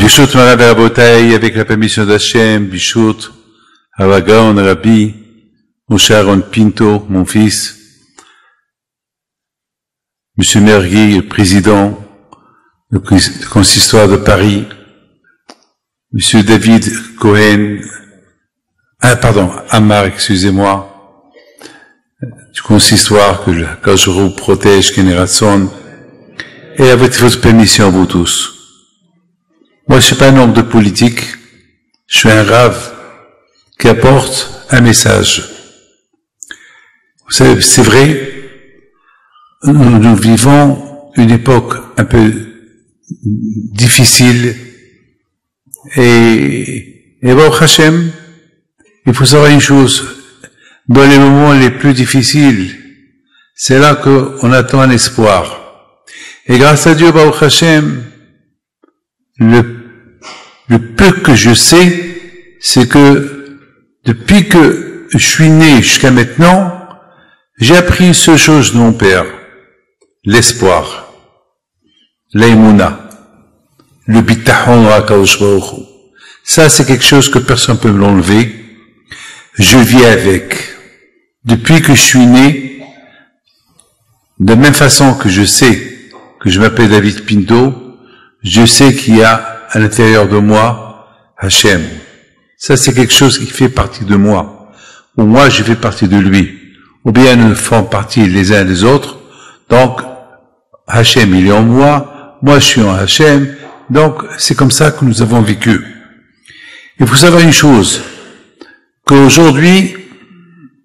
Bishut Mara Rabotai, avec la permission d'Hachem, Bishut, Havagaon Rabbi, Moshe Aaron Pinto, mon fils, Monsieur Mergui, le président du consistoire de Paris, Monsieur David Cohen, Amar, excusez-moi, du consistoire que je vous protège, Génération, et avec votre permission, vous tous. Moi, je suis pas un homme de politique, je suis un rave qui apporte un message. Vous savez, c'est vrai, nous vivons une époque un peu difficile et Baruch Hashem, il faut savoir une chose, dans les moments les plus difficiles, c'est là qu'on attend un espoir. Et grâce à Dieu, Baruch Hashem, le peu que je sais, c'est que depuis que je suis né jusqu'à maintenant, j'ai appris une seule chose de mon père, l'espoir, l'aïmouna, le bitachon hakadosh baruch hu. Ça, c'est quelque chose que personne ne peut me l'enlever. Je vis avec. Depuis que je suis né, de la même façon que je sais que je m'appelle David Pinto, je sais qu'il y a à l'intérieur de moi Hachem. Ça, c'est quelque chose qui fait partie de moi. Ou moi, je fais partie de lui. Ou bien nous faisons partie les uns des autres. Donc, Hachem, il est en moi. Moi, je suis en Hachem. Donc, c'est comme ça que nous avons vécu. Il faut savoir une chose. Qu'aujourd'hui,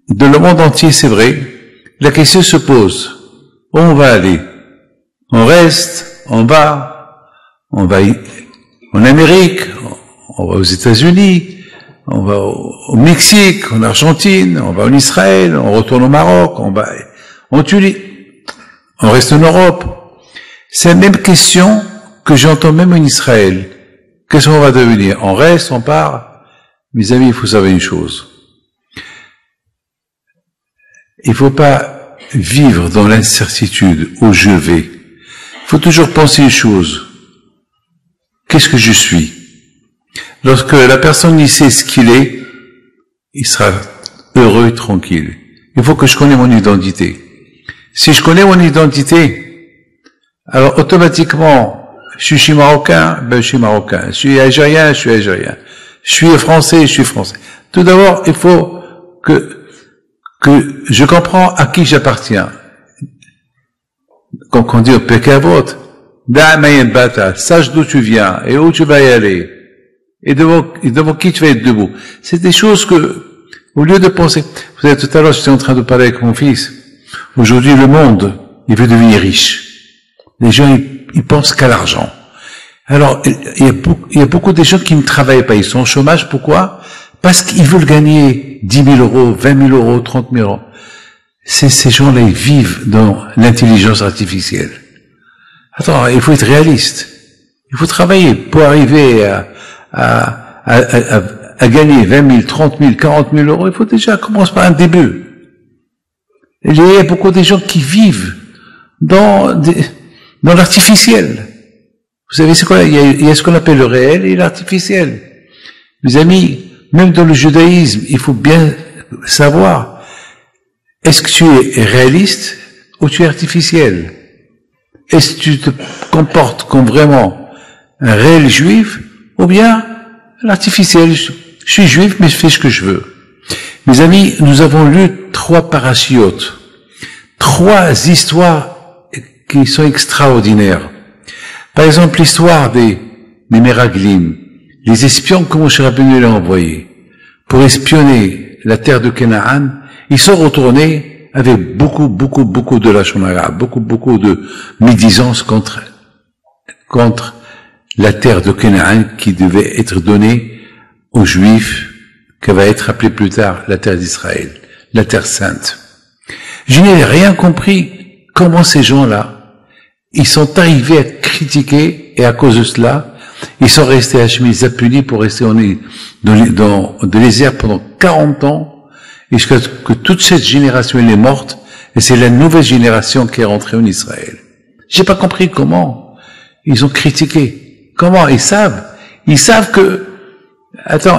dans le monde entier, c'est vrai, la question se pose. Où on va aller? On reste? On va en Amérique, on va aux États-Unis, on va au Mexique, en Argentine, on va en Israël, on retourne au Maroc, on va en Tunisie, on reste en Europe. C'est la même question que j'entends même en Israël. Qu'est-ce qu'on va devenir? On reste, on part? Mes amis, il faut savoir une chose. Il ne faut pas vivre dans l'incertitude où je vais. Il faut toujours penser une chose. Qu'est-ce que je suis? Lorsque la personne y sait ce qu'il est, il sera heureux et tranquille. Il faut que je connaisse mon identité. Si je connais mon identité, alors automatiquement, je suis marocain, je suis marocain. Je suis algérien, je suis algérien. Je suis français, je suis français. Tout d'abord, il faut que je comprends à qui j'appartiens. Comme on dit au Pekavot, sache d'où tu viens et où tu vas y aller et devant qui tu vas être debout. C'est des choses que, au lieu de penser, vous savez, tout à l'heure j'étais en train de parler avec mon fils. Aujourd'hui, le monde, il veut devenir riche. Les gens, ils pensent qu'à l'argent. Alors, il y a beaucoup de gens qui ne travaillent pas, ils sont au chômage. Pourquoi? Parce qu'ils veulent gagner 10 000 euros, 20 000 euros, 30 000 euros. Ces gens-là, ils vivent dans l'intelligence artificielle. Attends, il faut être réaliste. Il faut travailler pour arriver à gagner 20 000, 30 000, 40 000 euros. Il faut déjà commencer par un début. Il y a beaucoup de gens qui vivent dans l'artificiel. Vous savez, c'est quoi? Il y a ce qu'on appelle le réel et l'artificiel. Mes amis, même dans le judaïsme, il faut bien savoir, est-ce que tu es réaliste ou tu es artificiel? Est-ce que tu te comportes comme vraiment un réel juif ou bien l'artificiel? Je suis juif, mais je fais ce que je veux. Mes amis, nous avons lu 3 parachiotes, 3 histoires qui sont extraordinaires. Par exemple, l'histoire des Meraglim, les espions que Moshe Rabbeinu a envoyés pour espionner la terre de Canaan. Ils sont retournés avec beaucoup de lachon hara, beaucoup de médisance contre la terre de Canaan qui devait être donnée aux Juifs, qui va être appelée plus tard la terre d'Israël, la terre sainte. Je n'ai rien compris comment ces gens-là, ils sont arrivés à critiquer et à cause de cela, ils sont restés à chemise appunis pour rester dans le désert pendant 40 ans, jusqu'à ce que toute cette génération elle est morte, et c'est la nouvelle génération qui est rentrée en Israël. J'ai pas compris comment ils ont critiqué. Comment? Ils savent. Ils savent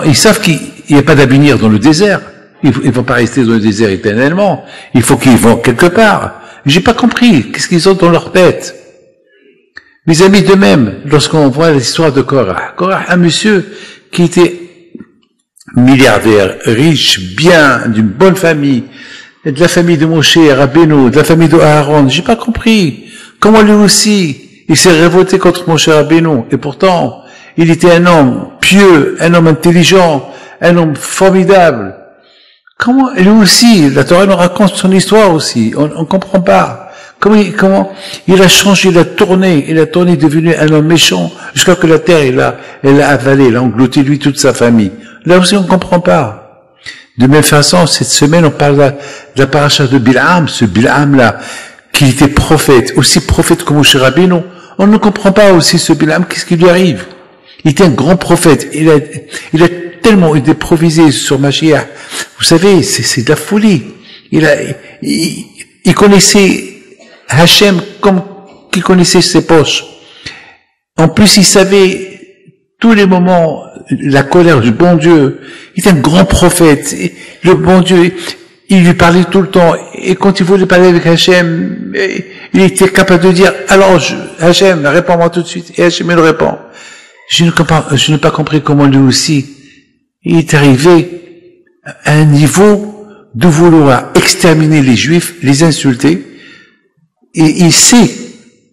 ils savent qu'il n'y a pas d'avenir dans le désert. Ils ne vont pas rester dans le désert éternellement. Il faut qu'ils vont quelque part. J'ai pas compris. Qu'est-ce qu'ils ont dans leur tête? Mes amis, de même, lorsqu'on voit l'histoire de Korah, un monsieur qui était milliardaire, riche, bien, d'une bonne famille, de la famille de Moshe, Rabbeinu, de la famille de Aaron, j'ai pas compris. Comment lui aussi, il s'est révolté contre Moshe Rabbeinu, et pourtant, il était un homme pieux, un homme intelligent, un homme formidable. Comment, lui aussi, la Torah nous raconte son histoire aussi, on comprend pas. Comment il a changé, il a tourné, devenu un homme méchant, jusqu'à que la terre, elle a avalé, elle a englouti lui toute sa famille. Là aussi, on comprend pas. De même façon, cette semaine, on parle de la paracha de Bil'am, ce Bil'am-là, qui était prophète, aussi prophète que Moshe Rabbeinu. On ne comprend pas aussi ce Bil'am, qu'est-ce qui lui arrive? Il était un grand prophète, il a tellement été provisé sur Mashiach. Vous savez, c'est de la folie. Il connaissait Hachem comme qu'il connaissait ses poches. En plus, il savait tous les moments la colère du bon Dieu. Il était un grand prophète. Le bon Dieu, il lui parlait tout le temps. Et quand il voulait parler avec Hachem, il était capable de dire, alors, Hachem, réponds-moi tout de suite. Et Hachem, il répond. Je n'ai pas compris comment lui aussi, il est arrivé à un niveau de vouloir exterminer les Juifs, les insulter. Et il sait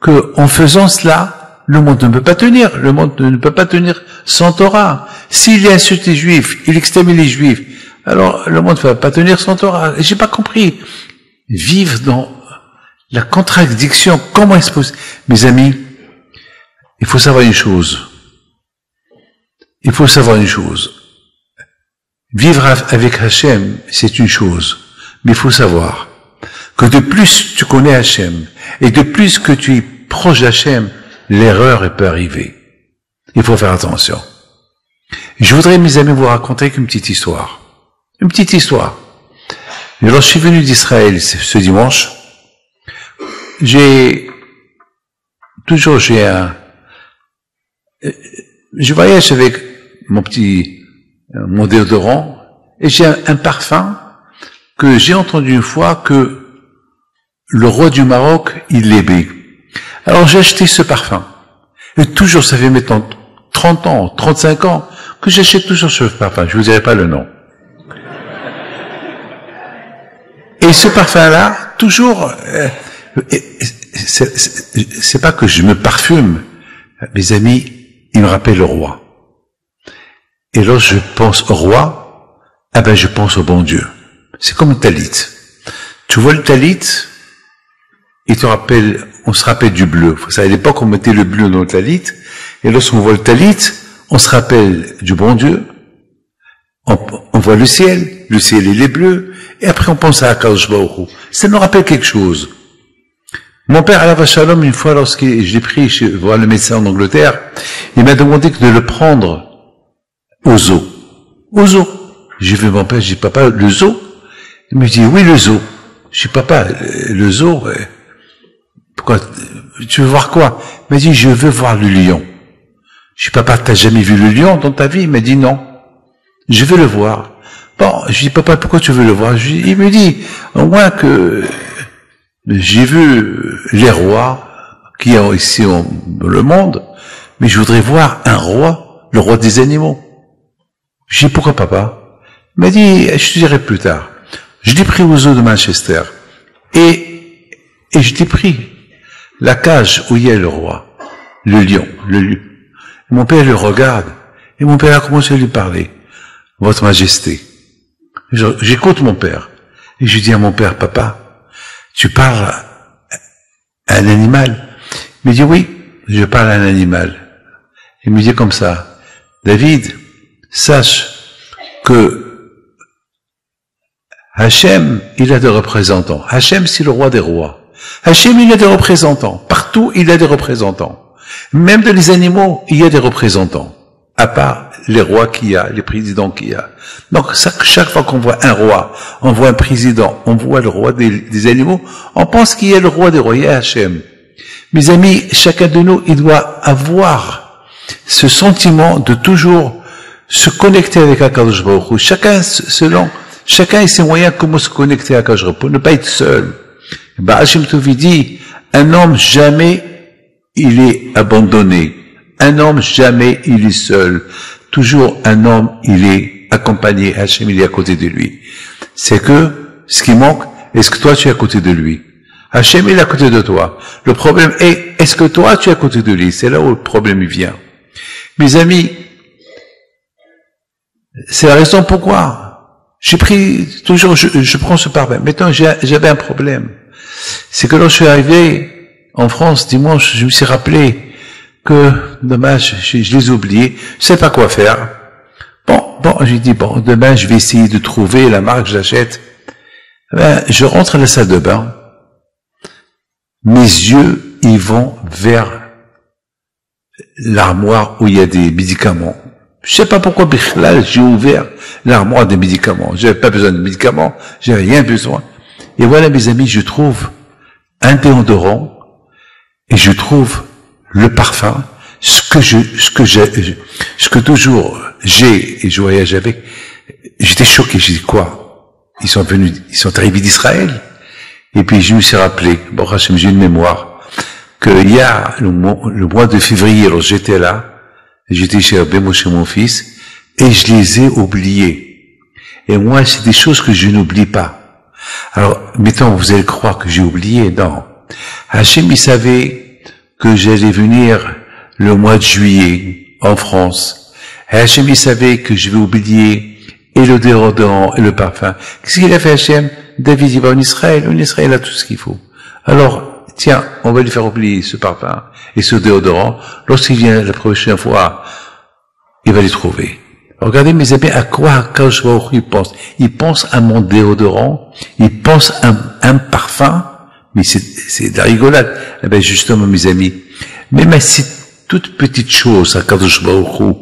que en faisant cela, le monde ne peut pas tenir. Le monde ne peut pas tenir sans Torah. S'il insulte les Juifs, il extermine les Juifs, alors le monde ne va pas tenir sans Torah. J'ai pas compris. Vivre dans la contradiction, comment est-ce possible? Mes amis, il faut savoir une chose. Vivre avec Hachem, c'est une chose. Mais il faut savoir que de plus tu connais Hachem, et de plus que tu es proche d'Hachem, l'erreur elle peut arriver. Il faut faire attention. Je voudrais, mes amis, vous raconter une petite histoire. Une petite histoire. Et lorsque je suis venu d'Israël ce dimanche, je voyage avec mon déodorant, et j'ai un parfum que j'ai entendu une fois que le roi du Maroc, il l'aimait. Alors j'ai acheté ce parfum. Et toujours, ça fait maintenant 30 ans, 35 ans, que j'achète toujours ce parfum. Je vous dirai pas le nom. Et ce parfum-là, toujours, c'est pas que je me parfume. Mes amis, il me rappelle le roi. Et lorsque je pense au roi, je pense au bon Dieu. C'est comme le talit. Tu vois le talit, on se rappelle du bleu. À l'époque, on mettait le bleu dans le talit, et lorsqu'on voit le talit, on se rappelle du bon Dieu, on voit le ciel il est bleu, et après on pense à Akadosh Baruch Hu. Ça nous rappelle quelque chose. Mon père, Alav Shalom, une fois, lorsque j'ai pris voir le médecin en Angleterre, il m'a demandé de le prendre au zoo. Au zoo. J'ai vu mon père, j'ai dit, papa, le zoo? Il me dit, oui, le zoo. Je dis, papa, le zoo, pourquoi, tu veux voir quoi? Il m'a dit, je veux voir le lion. Je dis, papa, t'as jamais vu le lion dans ta vie? Il m'a dit, non. Je veux le voir. Bon, je dis, papa, pourquoi tu veux le voir? Il me dit, au moins que j'ai vu les rois qui sont ici dans le monde, mais je voudrais voir un roi, le roi des animaux. Je dis, pourquoi papa? Il m'a dit, je te dirai plus tard. Je l'ai pris aux zoo de Manchester. Et je t'ai pris la cage où il y a le roi, le lion. Mon père le regarde, et mon père a commencé à lui parler. Votre Majesté. J'écoute mon père. Et je dis à mon père, papa, tu parles à un animal? Il me dit, oui, je parle à un animal. Il me dit comme ça, David, sache que Hachem, il a des représentants. Hachem, c'est le roi des rois. Hachem, il a des représentants. Partout, il a des représentants. Même dans les animaux, il y a des représentants. À part les rois qu'il y a, les présidents qu'il y a. Donc, chaque fois qu'on voit un roi, on voit un président, on voit le roi des animaux, on pense qu'il y a le roi des rois, il y a Hachem. Mes amis, chacun de nous, il doit avoir ce sentiment de toujours se connecter avec Akadosh Baruch Hu. Chacun a ses moyens comment se connecter à Akadosh Baruch Hu, pour ne pas être seul. Hachem Touvi dit, un homme jamais il est abandonné. Un homme jamais il est seul. Toujours un homme il est accompagné. Hachem il est à côté de lui. C'est que, ce qui manque, est-ce que toi tu es à côté de lui? Hachem est à côté de toi. Le problème est, est-ce que toi tu es à côté de lui? C'est là où le problème vient. Mes amis, c'est la raison pourquoi j'ai pris, toujours je prends ce parfum. Maintenant j'avais un problème. C'est que lorsque je suis arrivé en France dimanche, je me suis rappelé que, dommage, je les ai oubliés, je sais pas quoi faire. Bon, j'ai dit, demain je vais essayer de trouver la marque que j'achète. Je rentre à la salle de bain. Mes yeux, ils vont vers l'armoire où il y a des médicaments. Je sais pas pourquoi, là, j'ai ouvert l'armoire des médicaments. J'avais pas besoin de médicaments, j'avais rien besoin. Et voilà, mes amis, je trouve un déodorant et je trouve le parfum, ce que toujours j'ai et je voyage avec. J'étais choqué, j'ai dit quoi? Ils sont arrivés d'Israël. Et puis je me suis rappelé, bon, Hachem, j'ai une mémoire, qu'il y a le mois de février, alors j'étais là, j'étais chez Bémo, chez mon fils, et je les ai oubliés. Et moi, c'est des choses que je n'oublie pas. Alors, mettons, vous allez croire que j'ai oublié, non. Hachem, il savait que j'allais venir le mois de juillet, en France. Hachem, il savait que je vais oublier et le déodorant et le parfum. Qu'est-ce qu'il a fait, Hachem? David, il va en Israël. En Israël, il a tout ce qu'il faut. Alors, tiens, on va lui faire oublier ce parfum et ce déodorant. Lorsqu'il vient la prochaine fois, il va les trouver. Regardez, mes amis, à quoi Akadosh Baruch Hu pense. Il pense à mon déodorant, il pense à un parfum, mais c'est de la rigolade. Eh ben, justement, mes amis, même à ces toutes petites choses, Akadosh Baruch Hu,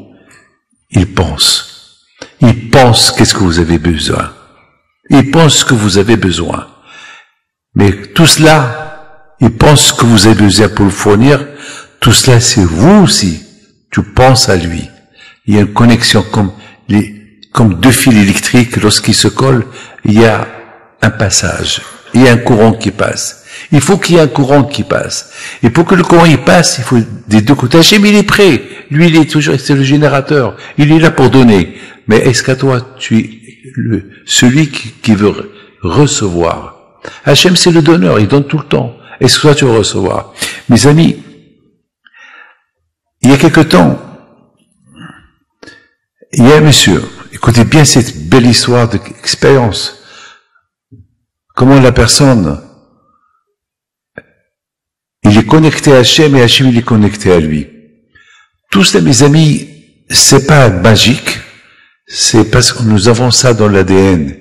il pense. Il pense qu'est-ce que vous avez besoin. Il pense que vous avez besoin. Mais tout cela, il pense que vous avez besoin pour le fournir. Tout cela, c'est vous aussi. Tu penses à lui. Il y a une connexion comme deux fils électriques. Lorsqu'ils se collent, il y a un passage. Il y a un courant qui passe. Il faut qu'il y ait un courant qui passe. Et pour que le courant y passe, il faut des deux côtés. Hachem, il est prêt. Lui, il est toujours, c'est le générateur. Il est là pour donner. Mais est-ce qu'à toi, tu es celui qui veut recevoir? Hachem, c'est le donneur, il donne tout le temps. Est-ce que toi, tu veux recevoir? Mes amis, il y a quelque temps, il y a un monsieur, écoutez bien cette belle histoire d'expérience. Comment la personne, il est connecté à Hachem et Hachem, il est connecté à lui. Tout cela, mes amis, c'est pas magique. C'est parce que nous avons ça dans l'ADN.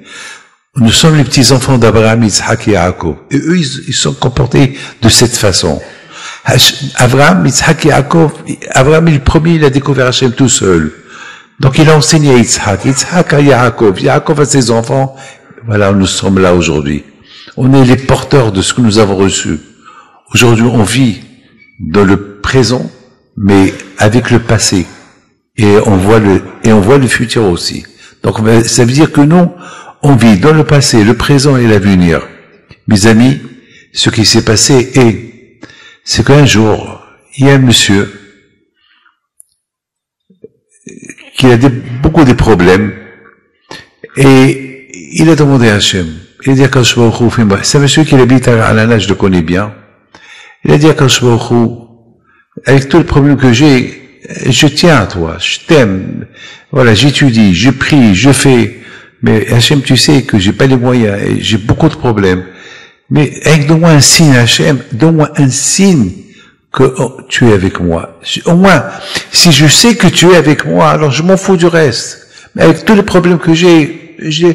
Nous sommes les petits-enfants d'Abraham, Yitzhak et Yaakov. Et eux, ils sont comportés de cette façon. Abraham, Yitzhak et Yaakov, Abraham, le premier, il a découvert Hachem tout seul. Donc, il a enseigné à Yitzhak, Yitzhak à Yaakov, Yaakov à ses enfants. Voilà, nous sommes là aujourd'hui. On est les porteurs de ce que nous avons reçu. Aujourd'hui, on vit dans le présent, mais avec le passé. Et on voit le futur aussi. Donc, ça veut dire que nous, on vit dans le passé, le présent et l'avenir. Mes amis, ce qui s'est passé c'est qu'un jour, il y a un monsieur qui a beaucoup de problèmes et il a demandé à Hachem. Il a dit à Akadosh Baruch Hu, c'est un monsieur qui habite à Alana, je le connais bien. Il a dit à Akadosh Baruch Hu, avec tous les problèmes que j'ai, je tiens à toi, je t'aime, voilà, j'étudie, je prie, je fais, mais Hachem, tu sais que j'ai pas les moyens, et j'ai beaucoup de problèmes, mais donne-moi un signe, Hachem, donne-moi un signe que tu es avec moi. Au moins, si je sais que tu es avec moi, alors je m'en fous du reste. Mais avec tous les problèmes que je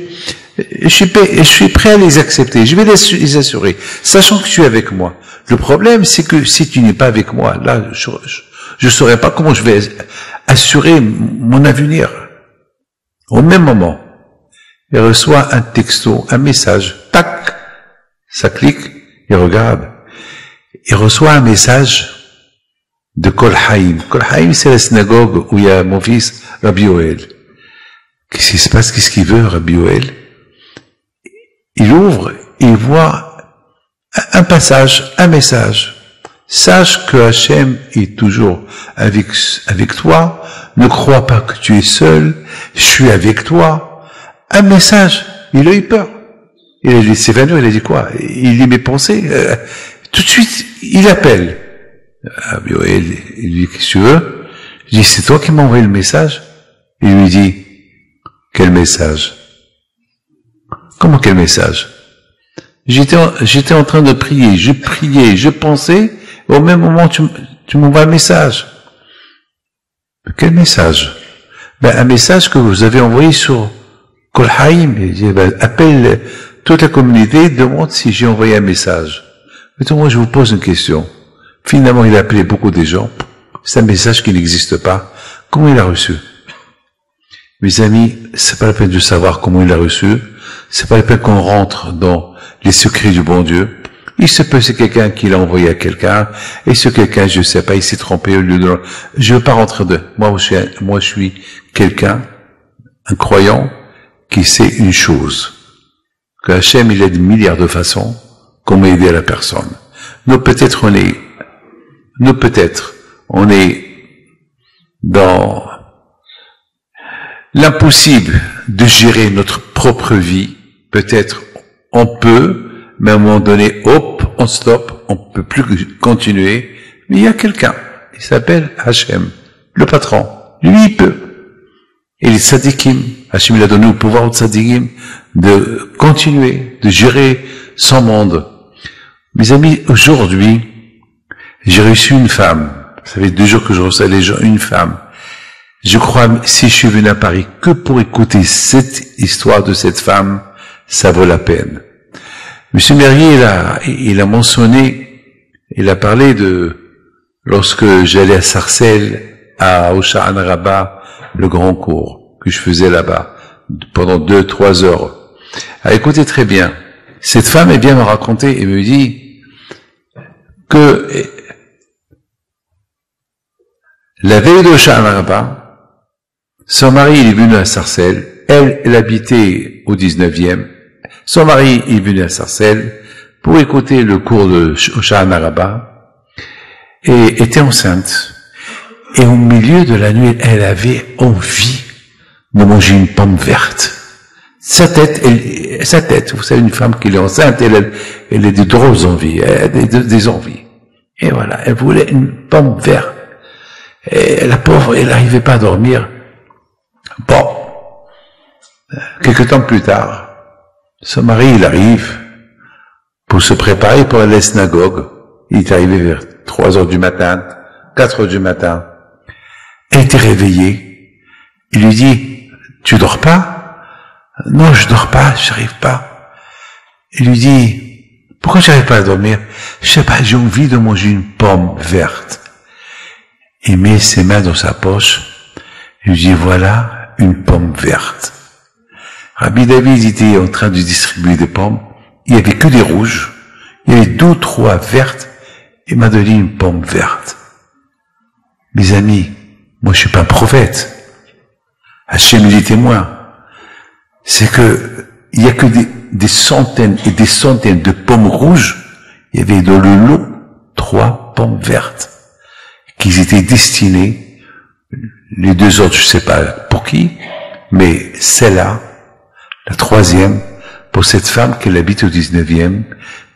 suis prêt à les accepter, je vais les assurer, sachant que tu es avec moi. Le problème, c'est que si tu n'es pas avec moi, là, je ne saurais pas comment je vais assurer mon avenir. Au même moment, il reçoit un texto, un message, tac, ça clique, il regarde, il reçoit un message de Kol Haïm. Kol Haïm, c'est la synagogue où il y a mon fils, Rabbi Yoel. Qu'est-ce qui se passe? Qu'est-ce qu'il veut, Rabbi Yoel? Il ouvre, il voit un passage, un message. Sache que Hachem est toujours avec toi. Ne crois pas que tu es seul. Je suis avec toi. Un message. Il a eu peur. Il s'est évanoui, il a dit quoi? Il dit mes pensées. Tout de suite, il appelle. Il lui dit, qu'est-ce que tu veux? Je dis, c'est toi qui m'as envoyé le message? Il lui dit, quel message? Comment quel message? J'étais en train de prier, je priais, je pensais, au même moment tu m'envoies un message. Quel message? Un message que vous avez envoyé sur Kol Haïm. Il dit, appelle toute la communauté, demande si j'ai envoyé un message. Mais moi je vous pose une question. Finalement il a appelé beaucoup de gens, c'est un message qui n'existe pas. Comment il a reçu? Mes amis, c'est pas la peine de savoir comment il l'a reçu, c'est pas la peine qu'on rentre dans les secrets du bon Dieu. Il se peut, c'est quelqu'un qui l'a envoyé à quelqu'un, et ce quelqu'un, je sais pas, il s'est trompé au lieu de... Je veux pas rentrer de... Moi, je suis quelqu'un, un croyant, qui sait une chose, que Hachem, il a des milliards de façons comment aider la personne. Nous, peut-être, on est dans l'impossible de gérer notre propre vie. Peut-être, on peut, mais à un moment donné, hop, on stop, on peut plus continuer. Mais il y a quelqu'un, il s'appelle Hachem, le patron. Lui, il peut. Et les tzadikim, Hachem, il a donné le pouvoir aux tzadikim de continuer, de gérer son monde. Mes amis, aujourd'hui, j'ai reçu une femme. Ça fait 2 jours que je reçois les gens, une femme. Je crois, si je suis venu à Paris que pour écouter cette histoire de cette femme, ça vaut la peine. Monsieur Merrier, il a mentionné, il a parlé de, lorsque j'allais à Sarcelles, à Hosha'an Rabbah, le grand cours que je faisais là-bas, pendant 2-3 heures. Alors, écoutez très bien. Cette femme, elle vient me raconter et me dit que la veille de Hosha'an Rabbah, son mari, il est venu à Sarcelles. Elle habitait au 19e. Son mari est venu à Sarcelles pour écouter le cours de Hosha'an Rabbah et était enceinte. Et au milieu de la nuit, elle avait envie de manger une pomme verte. Sa tête, vous savez, une femme qui est enceinte, elle a des drôles envies, des envies. Et voilà, elle voulait une pomme verte. Et la pauvre, elle n'arrivait pas à dormir. Bon, quelque temps plus tard, son mari, il arrive pour se préparer pour aller à la synagogue. Il est arrivé vers 3 heures du matin, 4 heures du matin. Elle était réveillée. Il lui dit, tu dors pas? Non, je dors pas, j'arrive pas. Il lui dit, pourquoi j'arrive pas à dormir? Je sais pas, j'ai envie de manger une pomme verte. Il met ses mains dans sa poche. Il lui dit, voilà une pomme verte. Rabbi David était en train de distribuer des pommes. Il n'y avait que des rouges. Il y avait 2 ou 3 vertes. Il m'a donné une pomme verte. Mes amis, moi je suis pas un prophète. Hachem il est témoin. C'est que il y a que des centaines et des centaines de pommes rouges. Il y avait dans le lot 3 pommes vertes qui étaient destinées. Les 2 autres, je sais pas pour qui, mais celle-là, la 3e, pour cette femme qui habite au 19e,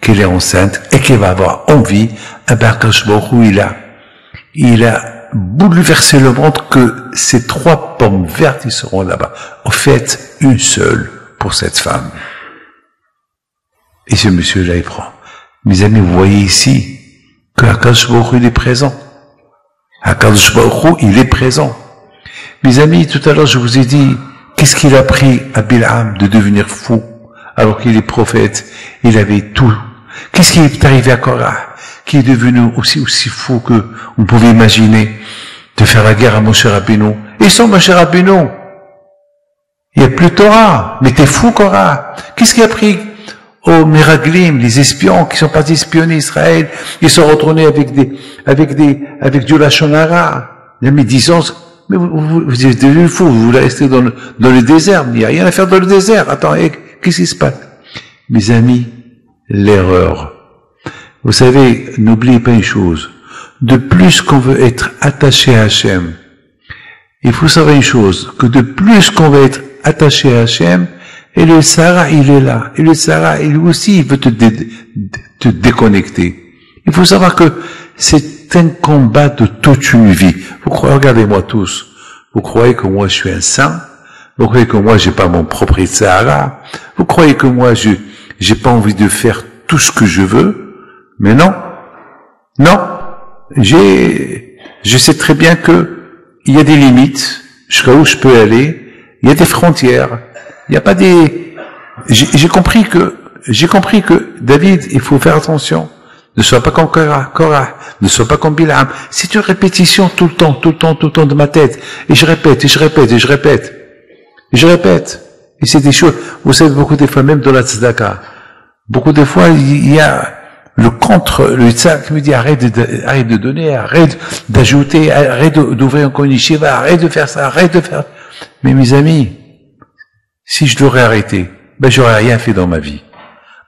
qu'elle est enceinte et qui va avoir envie, Akash Baruch Hu, il a bouleversé le monde que ces 3 pommes vertes, ils seront là-bas. En fait, une seule pour cette femme. Et ce monsieur-là, il prend. Mes amis, vous voyez ici que Akash Baruch Hu, il est présent. Akash Baruch Hu, il est présent. Mes amis, tout à l'heure, je vous ai dit, qu'est-ce qu'il a pris à Bil'am de devenir fou, alors qu'il est prophète, il avait tout. Qu'est-ce qui est arrivé à Korah, qui est devenu aussi fou que on pouvait imaginer, de faire la guerre à Moshe Rabbeinu. Et sans Moshe Rabbeinu, il n'y a plus de Torah. Mais t'es fou, Korah. Qu'est-ce qu'il a pris aux Meraglim, les espions qui sont partis espionner Israël, ils sont retournés avec du Lachon Hara, la médisance. Mais vous êtes devenu fou, vous voulez rester dans le désert, il n'y a rien à faire dans le désert. Attends, qu'est-ce qui se passe? Mes amis, l'erreur. Vous savez, n'oubliez pas une chose. De plus qu'on veut être attaché à Hachem, il faut savoir une chose, que de plus qu'on veut être attaché à Hachem, et le Sahara, il est là. Et le Sahara, il aussi, il veut te déconnecter. Il faut savoir que c'est un combat de toute une vie. Vous croyez, regardez-moi tous. Vous croyez que moi, je suis un saint? Vous croyez que moi, j'ai pas mon propre Sahara? Vous croyez que moi, j'ai pas envie de faire tout ce que je veux? Mais non. Non. Je sais très bien que il y a des limites jusqu'à où je peux aller. Il y a des frontières. Il n'y a pas des... J'ai compris que David, il faut faire attention. Ne sois pas comme Korah, ne sois pas comme Bilam. C'est une répétition tout le temps de ma tête. Et je répète. Et c'est des choses, vous savez, beaucoup des fois, même dans la tzedaka, beaucoup des fois, il y a le tzedaka qui me dit arrête de donner, arrête d'ajouter, arrête d'ouvrir encore une yeshiva, arrête de faire ça, arrête de faire... Mais mes amis, si je l'aurais arrêté, ben j'aurais rien fait dans ma vie.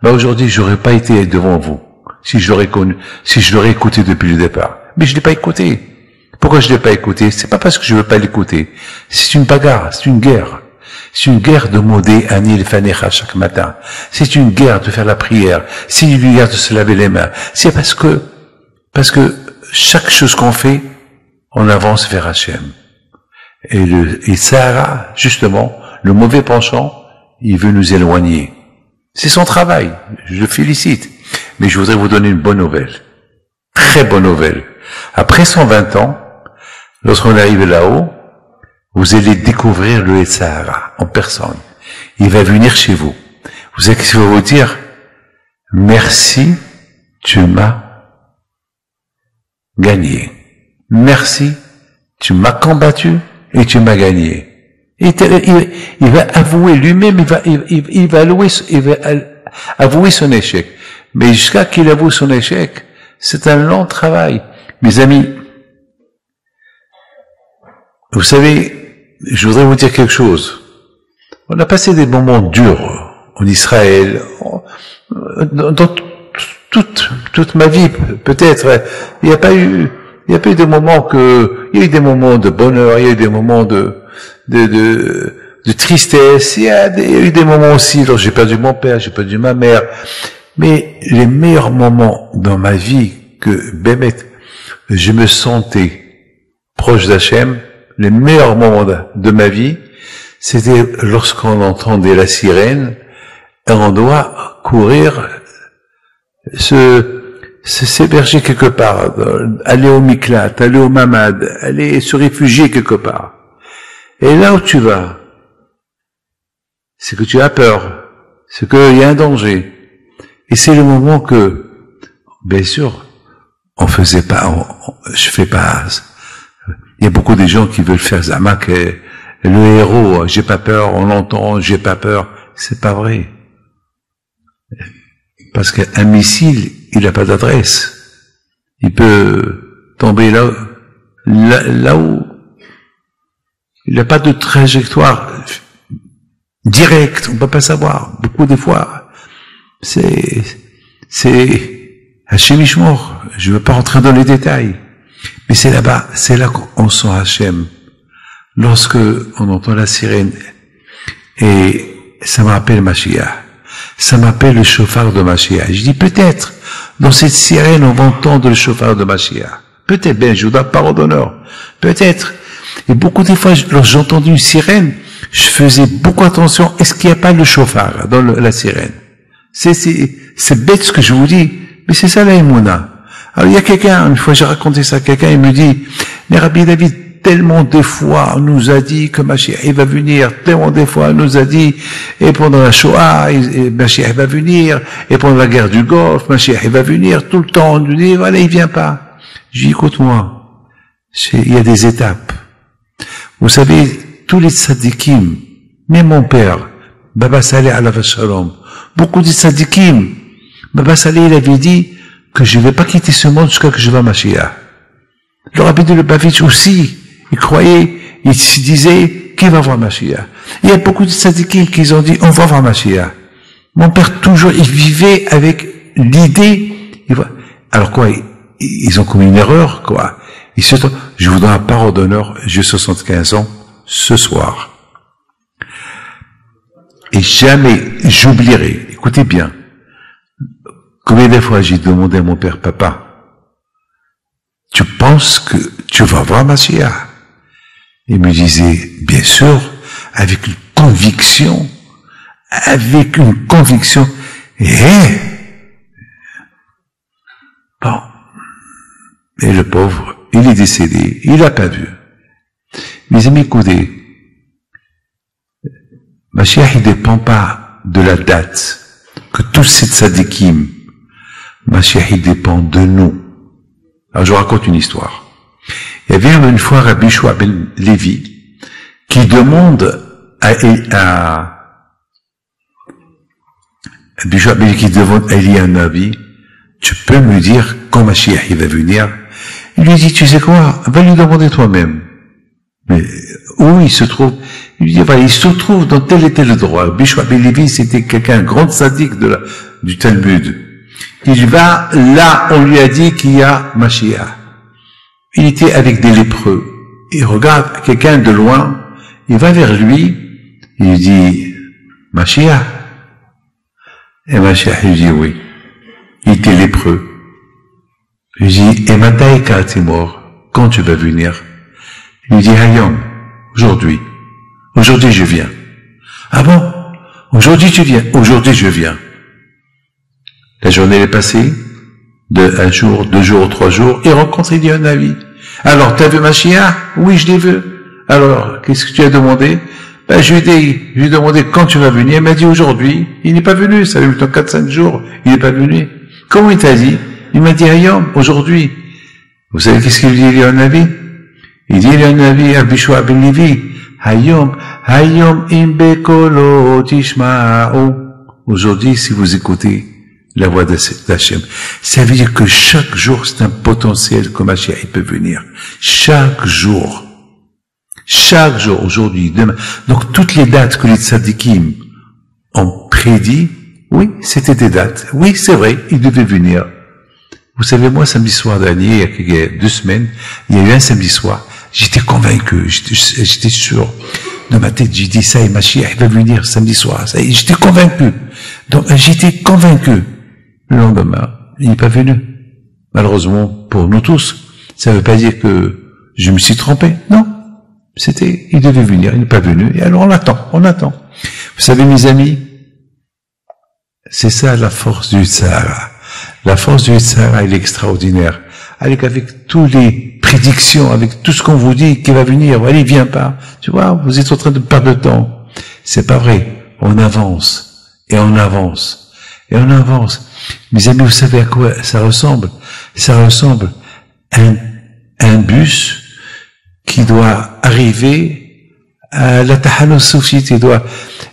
Ben aujourd'hui, j'aurais pas été devant vous. Si je l'aurais écouté depuis le départ. Mais je l'ai pas écouté. Pourquoi je l'ai pas écouté? C'est pas parce que je veux pas l'écouter. C'est une bagarre, c'est une guerre. C'est une guerre de modé Anil Fanecha chaque matin. C'est une guerre de faire la prière. C'est une guerre de se laver les mains. C'est parce que chaque chose qu'on fait, on avance vers Hachem. Et Sahara, justement, le mauvais penchant, il veut nous éloigner. C'est son travail. Je le félicite. Mais je voudrais vous donner une bonne nouvelle. Très bonne nouvelle. Après 120 ans, lorsqu'on arrive là-haut, vous allez découvrir le Sahara en personne. Il va venir chez vous. Vous savez ce qu'il va vous dire? Merci, tu m'as gagné. Merci, tu m'as combattu et tu m'as gagné. Il va avouer lui-même, il va avouer son échec. Mais jusqu'à qu'il avoue son échec, c'est un long travail. Mes amis, vous savez, je voudrais vous dire quelque chose. On a passé des moments durs en Israël, dans toute ma vie, peut-être. Il n'y a pas eu des moments il y a eu des moments de bonheur, il y a eu des moments de tristesse, il y a eu des moments aussi, lorsque j'ai perdu mon père, j'ai perdu ma mère. Mais les meilleurs moments dans ma vie que, Bémet, je me sentais proche d'Hachem, les meilleurs moments de ma vie, c'était lorsqu'on entendait la sirène et on doit courir, s'héberger quelque part, aller au Miklat, aller au Mamad, aller se réfugier quelque part. Et là où tu vas, c'est que tu as peur, c'est qu'il y a un danger. Et c'est le moment que, bien sûr, je fais pas, il y a beaucoup de gens qui veulent faire Zama, que le héros, j'ai pas peur, on l'entend, j'ai pas peur. C'est pas vrai. Parce qu'un missile, il n'a pas d'adresse. Il peut tomber là où il n'a pas de trajectoire directe, on peut pas savoir. Beaucoup de fois, c'est Hachem Ishmor. Je veux pas rentrer dans les détails. Mais c'est là-bas, c'est là qu'on sent Hachem. Lorsque on entend la sirène, et ça m'appelle Mashiach. Ça m'appelle le chauffard de Mashiach. Je dis peut-être, dans cette sirène, on va entendre le chauffard de Mashiach. Peut-être, ben, je vous donne parole d'honneur. Peut-être. Et beaucoup de fois, lorsque j'ai entendu une sirène, je faisais beaucoup attention. Est-ce qu'il n'y a pas le chauffard dans la sirène? C'est bête ce que je vous dis, mais c'est ça la Emouna. Alors il y a quelqu'un, une fois j'ai raconté ça à quelqu'un, il me dit, mais Rabbi David, tellement de fois on nous a dit que Mashiach il va venir, tellement de fois on nous a dit, et pendant la Shoah, Mashiach va venir, et pendant la guerre du Golfe, Mashiach il va venir, tout le temps on nous dit, voilà, il vient pas. Je dis, écoute-moi, il y a des étapes. Vous savez, tous les tzadikim, même mon père, Baba Saleh Alav Shalom, Beaucoup de tzadikim. Baba Saleh, il avait dit que je ne vais pas quitter ce monde jusqu'à que je vois Mashiach. Le Rabbi de Lubavitch aussi, il croyait, il se disait qu'il va voir Mashiach. Il y a beaucoup de tzadikim qui ont dit on va voir Mashiach. Mon père toujours, il vivait avec l'idée, alors quoi, ils ont commis une erreur, quoi. Je vous donne la parole d'honneur, j'ai 75 ans, ce soir. Et jamais, j'oublierai, écoutez bien, combien de fois j'ai demandé à mon père, papa, tu penses que tu vas voir Mashiach? Il me disait, bien sûr, avec une conviction, bon. Et le pauvre, il est décédé, il n'a pas vu. Mes amis, écoutez, Mashiach, il ne dépend pas de la date, que tous ces tzadikim, Mashiach, il dépend de nous. Alors, je vous raconte une histoire. Il y avait une fois Rabbi Shua ben Levi, qui demande Rabbi Shua ben Levi qui demande à Eli Navi, tu peux me dire quand Mashiach, il va venir? Il lui dit, tu sais quoi, va lui demander toi-même. Mais où il se trouve? Il lui dit, voilà, il se trouve dans tel et tel endroit. Rabbi Shua ben Levi, c'était quelqu'un, grand sadique du Talmud. Il va, là, on lui a dit qu'il y a Mashiach. Il était avec des lépreux. Il regarde quelqu'un de loin, il va vers lui, il lui dit, Mashiach. Et Mashiach lui dit, oui. Il était lépreux. Il lui dit, et Mataïka, t'es mort. Quand tu vas venir? Il lui dit, Hayom, aujourd'hui. Aujourd'hui, je viens. Ah bon? Aujourd'hui, tu viens? Aujourd'hui, je viens. La journée est passée, de 1 jour, 2 jours, 3 jours, il rencontre Eli Navi. Alors, t'as vu Mashiach? Oui, je l'ai vu. Alors, qu'est-ce que tu as demandé? Ben, je lui ai demandé quand tu vas venir. Il m'a dit aujourd'hui. Il n'est pas venu. Ça fait plutôt 4-5 jours. Il n'est pas venu. Comment il t'a dit? Il m'a dit, Hayom, aujourd'hui. Vous savez qu'est-ce qu'il dit, Eli Navi? Il dit, Eli Navi, Rabbi Shua ben Levi, Hayom imbekolo tishma'u. Aujourd'hui, si vous écoutez la voix d'Hachem, ça veut dire que chaque jour, c'est un potentiel que Mashiach peut venir. Chaque jour. Chaque jour, aujourd'hui, demain. Donc, toutes les dates que les tzadikim ont prédit, oui, c'était des dates. Oui, c'est vrai, il devait venir. Vous savez, moi, samedi soir dernier, il y a 2 semaines, il y a eu un samedi soir, j'étais convaincu, j'étais sûr. Dans ma tête, j'ai dit, ça y est, Mashiach, il va venir samedi soir. Ça y est, j'étais convaincu. Donc, j'étais convaincu. Le lendemain, il n'est pas venu. Malheureusement, pour nous tous, ça ne veut pas dire que je me suis trompé. Non. Il devait venir, il n'est pas venu. Et alors, on attend. Vous savez, mes amis, c'est ça la force du Sahara. La force du Sahara, elle est extraordinaire. Avec toutes les prédictions, avec tout ce qu'on vous dit qui va venir, allez, vient pas. Tu vois, vous êtes en train de perdre le temps. C'est pas vrai. On avance. Et on avance. Et on avance. Mes amis, vous savez à quoi ça ressemble? Ça ressemble à un bus qui doit arriver à la Tahano Soufite.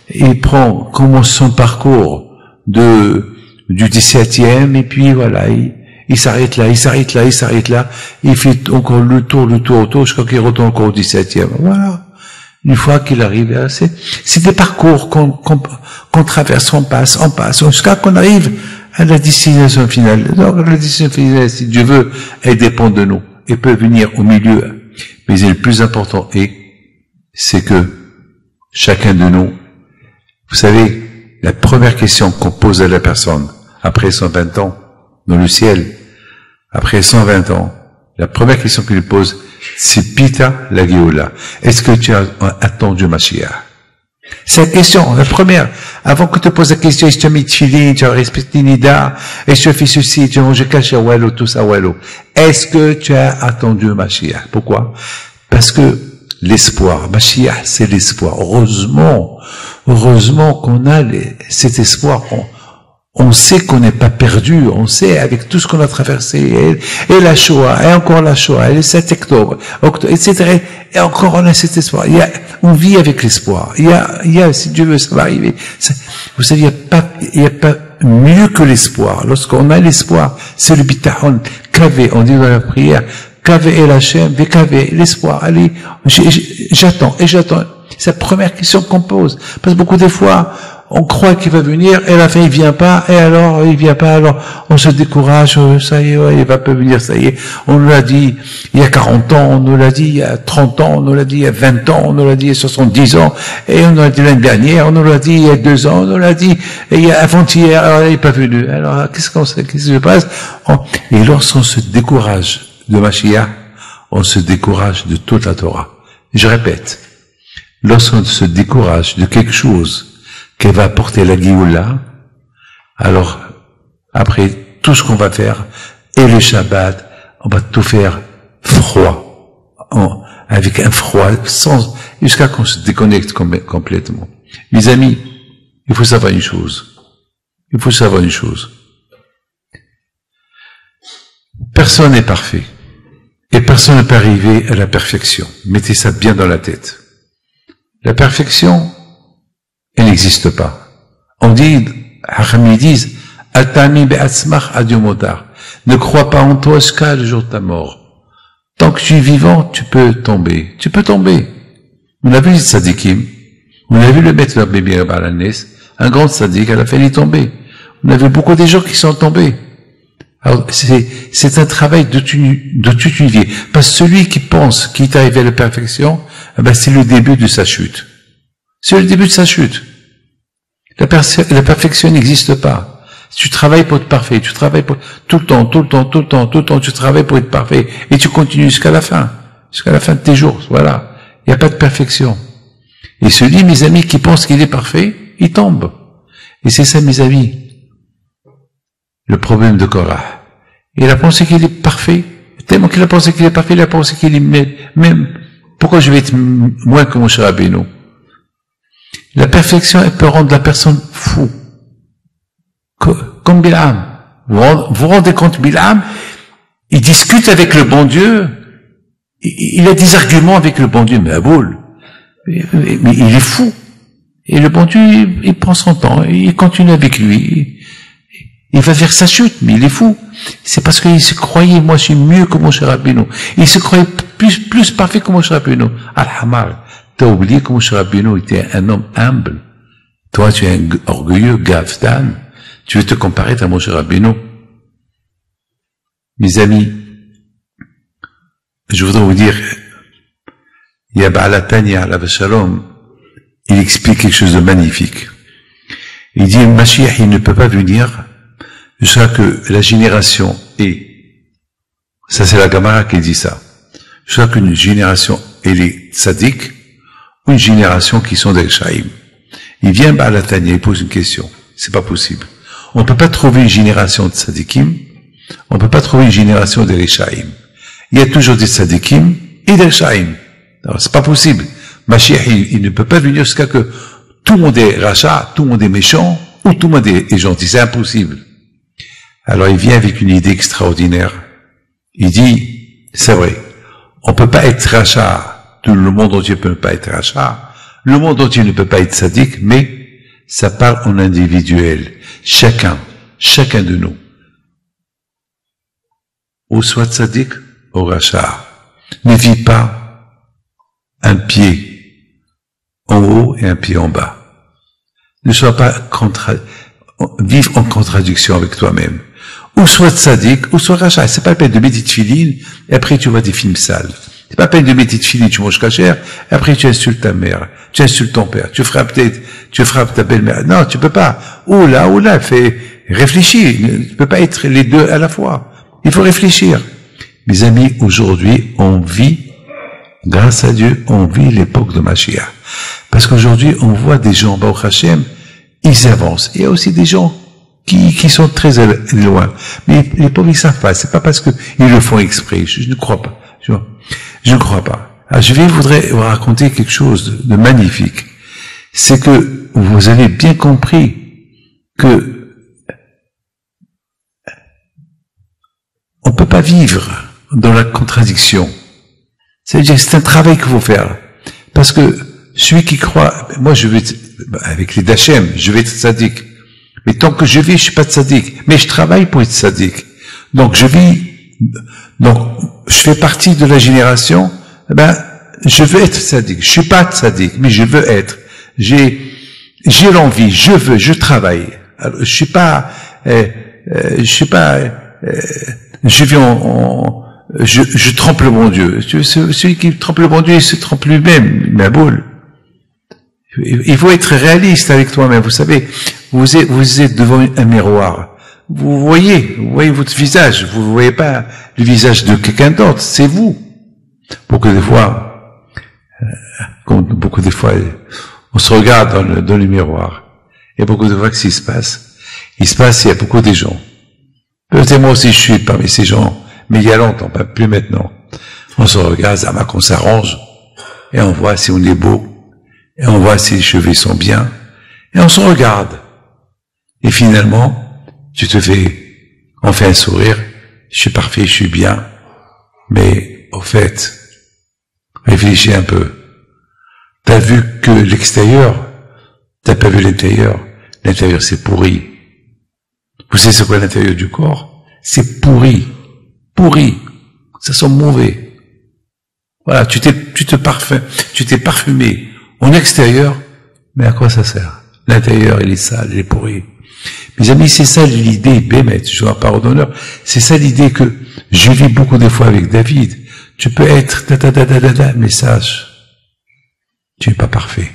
Il commence son parcours du 17e, et puis voilà, il s'arrête là, il fait encore le tour, jusqu'à qu'il retourne encore au 17e. Voilà. Une fois qu'il arrive, c'est des parcours qu'on traverse, on passe, jusqu'à qu'on arrive à la destination finale. Donc, la destination finale, si Dieu veut, elle dépend de nous. Elle peut venir au milieu. Mais le plus important c'est que chacun de nous, vous savez, la première question qu'on pose à la personne, après 120 ans, dans le ciel, après 120 ans, la première question qu'il pose, c'est Pita la Géoula. Est-ce que tu as attendu Mashiach? C'est la question, la première. Avant que tu te poses la question, est-ce que tu as mis Tchilin, tu as respecté Nida, est-ce que tu as fait ceci, tu as mangé caché Wallo, tout ça Wallo. Est-ce que tu as attendu Mashiach? Pourquoi? Parce que l'espoir, Mashiach, c'est l'espoir. Heureusement qu'on a cet espoir. On sait qu'on n'est pas perdu, on sait avec tout ce qu'on a traversé, et la Shoah, et encore la Shoah, et le 7 octobre, etc. Et encore on a cet espoir. On vit avec l'espoir. Il y a, si Dieu veut, ça va arriver. Vous savez, il n'y a pas mieux que l'espoir. Lorsqu'on a l'espoir, c'est le bitahon, kavé, on dit dans la prière, kavé el Hashem, kavé, l'espoir. Allez, j'attends, et j'attends. C'est la première question qu'on pose. Parce que beaucoup des fois, on croit qu'il va venir, et à la fin il vient pas, et alors il vient pas, alors on se décourage, ça y est, ouais, il va pas venir, ça y est. On nous l'a dit il y a 40 ans, on nous l'a dit il y a 30 ans, on nous l'a dit il y a 20 ans, on nous l'a dit il y a 70 ans, et on nous l'a dit l'année dernière, on nous l'a dit il y a 2 ans, on nous l'a dit avant-hier, alors il n'est pas venu. Alors qu'est-ce qui se passe? Et lorsqu'on se décourage de Mashiach, on se décourage de toute la Torah. Je répète, lorsqu'on se décourage de quelque chose qu'elle va apporter la Géoula, alors, après, tout ce qu'on va faire, et le Shabbat, on va tout faire froid, avec un froid, jusqu'à qu'on se déconnecte complètement. Mes amis, il faut savoir une chose. Il faut savoir une chose. Personne n'est parfait. Et personne ne peut arriver à la perfection. Mettez ça bien dans la tête. La perfection, elle n'existe pas. On dit, ils disent, Atami be'atzmach ad yom motar. Ne crois pas en toi jusqu'à le jour de ta mort. Tant que tu es vivant, tu peux tomber. Tu peux tomber. On a vu les tzadikim. On a vu le maître de Rabbi Balanes, un grand tzadik, elle a failli tomber. On a vu beaucoup de gens qui sont tombés. Alors, c'est un travail de toute une vie. Parce que celui qui pense qu'il est arrivé à la perfection, c'est le début de sa chute. C'est le début de sa chute. La perfection n'existe pas. Tu travailles pour être parfait, tu travailles pour, tout le temps, tu travailles pour être parfait, et tu continues jusqu'à la fin de tes jours, voilà. Il n'y a pas de perfection. Et celui, mes amis, qui pense qu'il est parfait, il tombe. Et c'est ça, mes amis, le problème de Korah. Il a pensé qu'il est parfait, tellement qu'il a pensé qu'il est parfait, il a pensé qu'il est même, pourquoi je vais être moins que mon cher Rabbeinu? La perfection, elle peut rendre la personne fou. Comme Bil'am. Vous vous rendez compte, Bil'am, il discute avec le bon Dieu, il a des arguments avec le bon Dieu, mais à boule. Mais il est fou. Et le bon Dieu, il prend son temps, il continue avec lui. Il va vers sa chute, mais il est fou. C'est parce qu'il se croyait, moi je suis mieux que mon cher Rabbeinu. Il se croyait plus parfait que mon cher Rabbeinu. Al-Hamar. T'as oublié que mon cher Rabbeinu était un homme humble. Toi, tu es un orgueilleux, gaftan. Tu veux te comparer à mon cher Rabbeinu. Mes amis, je voudrais vous dire, il y a Ba'alatania, Alav Shalom, il explique quelque chose de magnifique. Il dit, Mashiach, il ne peut pas venir jusqu'à que la génération ait, ça c'est la Gemara qui dit ça, jusqu'à qu'une génération ait les tzaddik, ou une génération qui sont des Shaïm. Il vient Ba'alatania, il pose une question. C'est pas possible. On ne peut pas trouver une génération de tzaddikim, on ne peut pas trouver une génération des Shaïm. Il y a toujours des tzaddikim et des Shaïm. Alors c'est pas possible. Mashiach, il ne peut pas venir jusqu'à que tout le monde est rachat, tout le monde est méchant, ou tout le monde est gentil. C'est impossible. Alors il vient avec une idée extraordinaire. Il dit, c'est vrai, on peut pas être rachat, tout le monde entier ne peut pas être rachat, le monde entier ne peut pas être sadique, mais ça parle en individuel. Chacun de nous, ou soit sadique, ou rachat, ne vit pas un pied en haut et un pied en bas. Ne sois pas vive en contradiction avec toi-même. Ou soit tzaddik, ou soit rachat. C'est pas la peine de mettre des tefilines, et après tu vois des films sales. C'est pas la peine de mettre des tefilines, tu manges cachère, et après tu insultes ta mère, tu insultes ton père, tu frappes ta belle-mère. Non, tu peux pas. Oula, réfléchis. Tu peux pas être les deux à la fois. Il faut réfléchir. Mes amis, aujourd'hui, on vit, grâce à Dieu, on vit l'époque de Mashiach. Parce qu'aujourd'hui, on voit des gens, Baruch Hashem, ils avancent. Il y a aussi des gens qui sont très loin. Mais les pauvres, ils savent pas. C'est pas parce qu'ils le font exprès. Je ne crois pas. Je ne crois pas. Alors, voudrais vous raconter quelque chose de magnifique. C'est que vous avez bien compris que pas vivre dans la contradiction. C'est-à-dire que c'est un travail qu'il faut faire. Parce que celui qui croit, moi je vais être, avec les Dachem, je vais être sadique. Mais tant que je vis, je suis pas sadique. Mais je travaille pour être sadique. Donc je fais partie de la génération, je veux être sadique. Je suis pas sadique, mais je veux être. J'ai l'envie, je travaille. Alors, je trompe le bon Dieu. Celui qui trompe le bon Dieu, il se trompe lui-même, ma boule. Il faut être réaliste avec toi-même. Vous savez, vous êtes devant un miroir. Vous voyez votre visage. Vous ne voyez pas le visage de quelqu'un d'autre. C'est vous. Beaucoup de fois, on se regarde dans le miroir. Et beaucoup de fois, qu'est-ce qui se passe? Il y a beaucoup de gens. Peut-être moi aussi, je suis parmi ces gens. Mais il y a longtemps, pas plus maintenant. On se regarde, on s'arrange. Et on voit si on est beau. Et on voit si les cheveux sont bien. Et on se regarde. Et finalement, on fait un sourire. Je suis parfait, je suis bien. Mais, au fait, réfléchis un peu. T'as vu que l'extérieur, t'as pas vu l'intérieur. L'intérieur, c'est pourri. Vous savez c'est quoi l'intérieur du corps? C'est pourri. Pourri. Ça sent mauvais. Voilà, tu t'es parfumé en extérieur, mais à quoi ça sert? L'intérieur, il est sale, il est pourri. Mes amis, c'est ça l'idée, Bémet, je vois parole d'honneur, c'est ça l'idée que je vis beaucoup de fois avec David. Tu peux être mais sache, tu n'es pas parfait.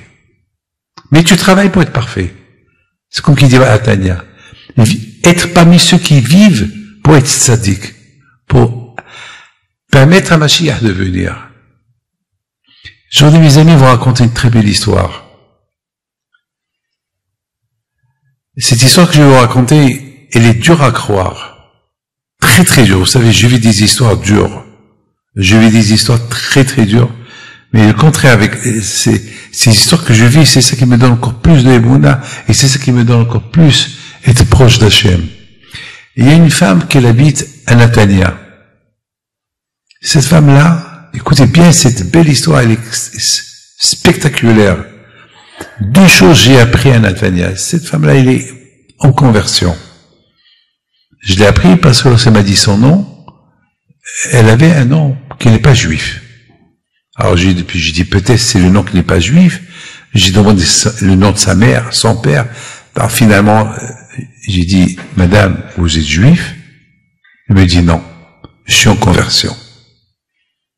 Mais tu travailles pour être parfait. C'est comme qui dit à Tania. Être parmi ceux qui vivent pour être sadique, pour permettre à Mashiach de venir. Aujourd'hui, mes amis vont raconter une très belle histoire. Cette histoire que je vais vous raconter, elle est dure à croire. Très très dure. Vous savez, je vis des histoires dures. Je vis des histoires très très dures. Mais le contraire, avec ces histoires que je vis, c'est ça qui me donne encore plus de Emouna, et c'est ça qui me donne encore plus être proche d'Hachem. Il y a une femme qui habite à Natania. Cette femme-là, écoutez bien cette belle histoire, elle est spectaculaire. Deux choses j'ai appris à Natania. Cette femme-là, elle est en conversion. Je l'ai appris parce que lorsqu'elle m'a dit son nom, elle avait un nom qui n'est pas juif. Alors j'ai dit peut-être c'est le nom qui n'est pas juif. J'ai demandé le nom de sa mère, son père. Alors finalement, j'ai dit, Madame, vous êtes juif? Elle me dit non, je suis en conversion.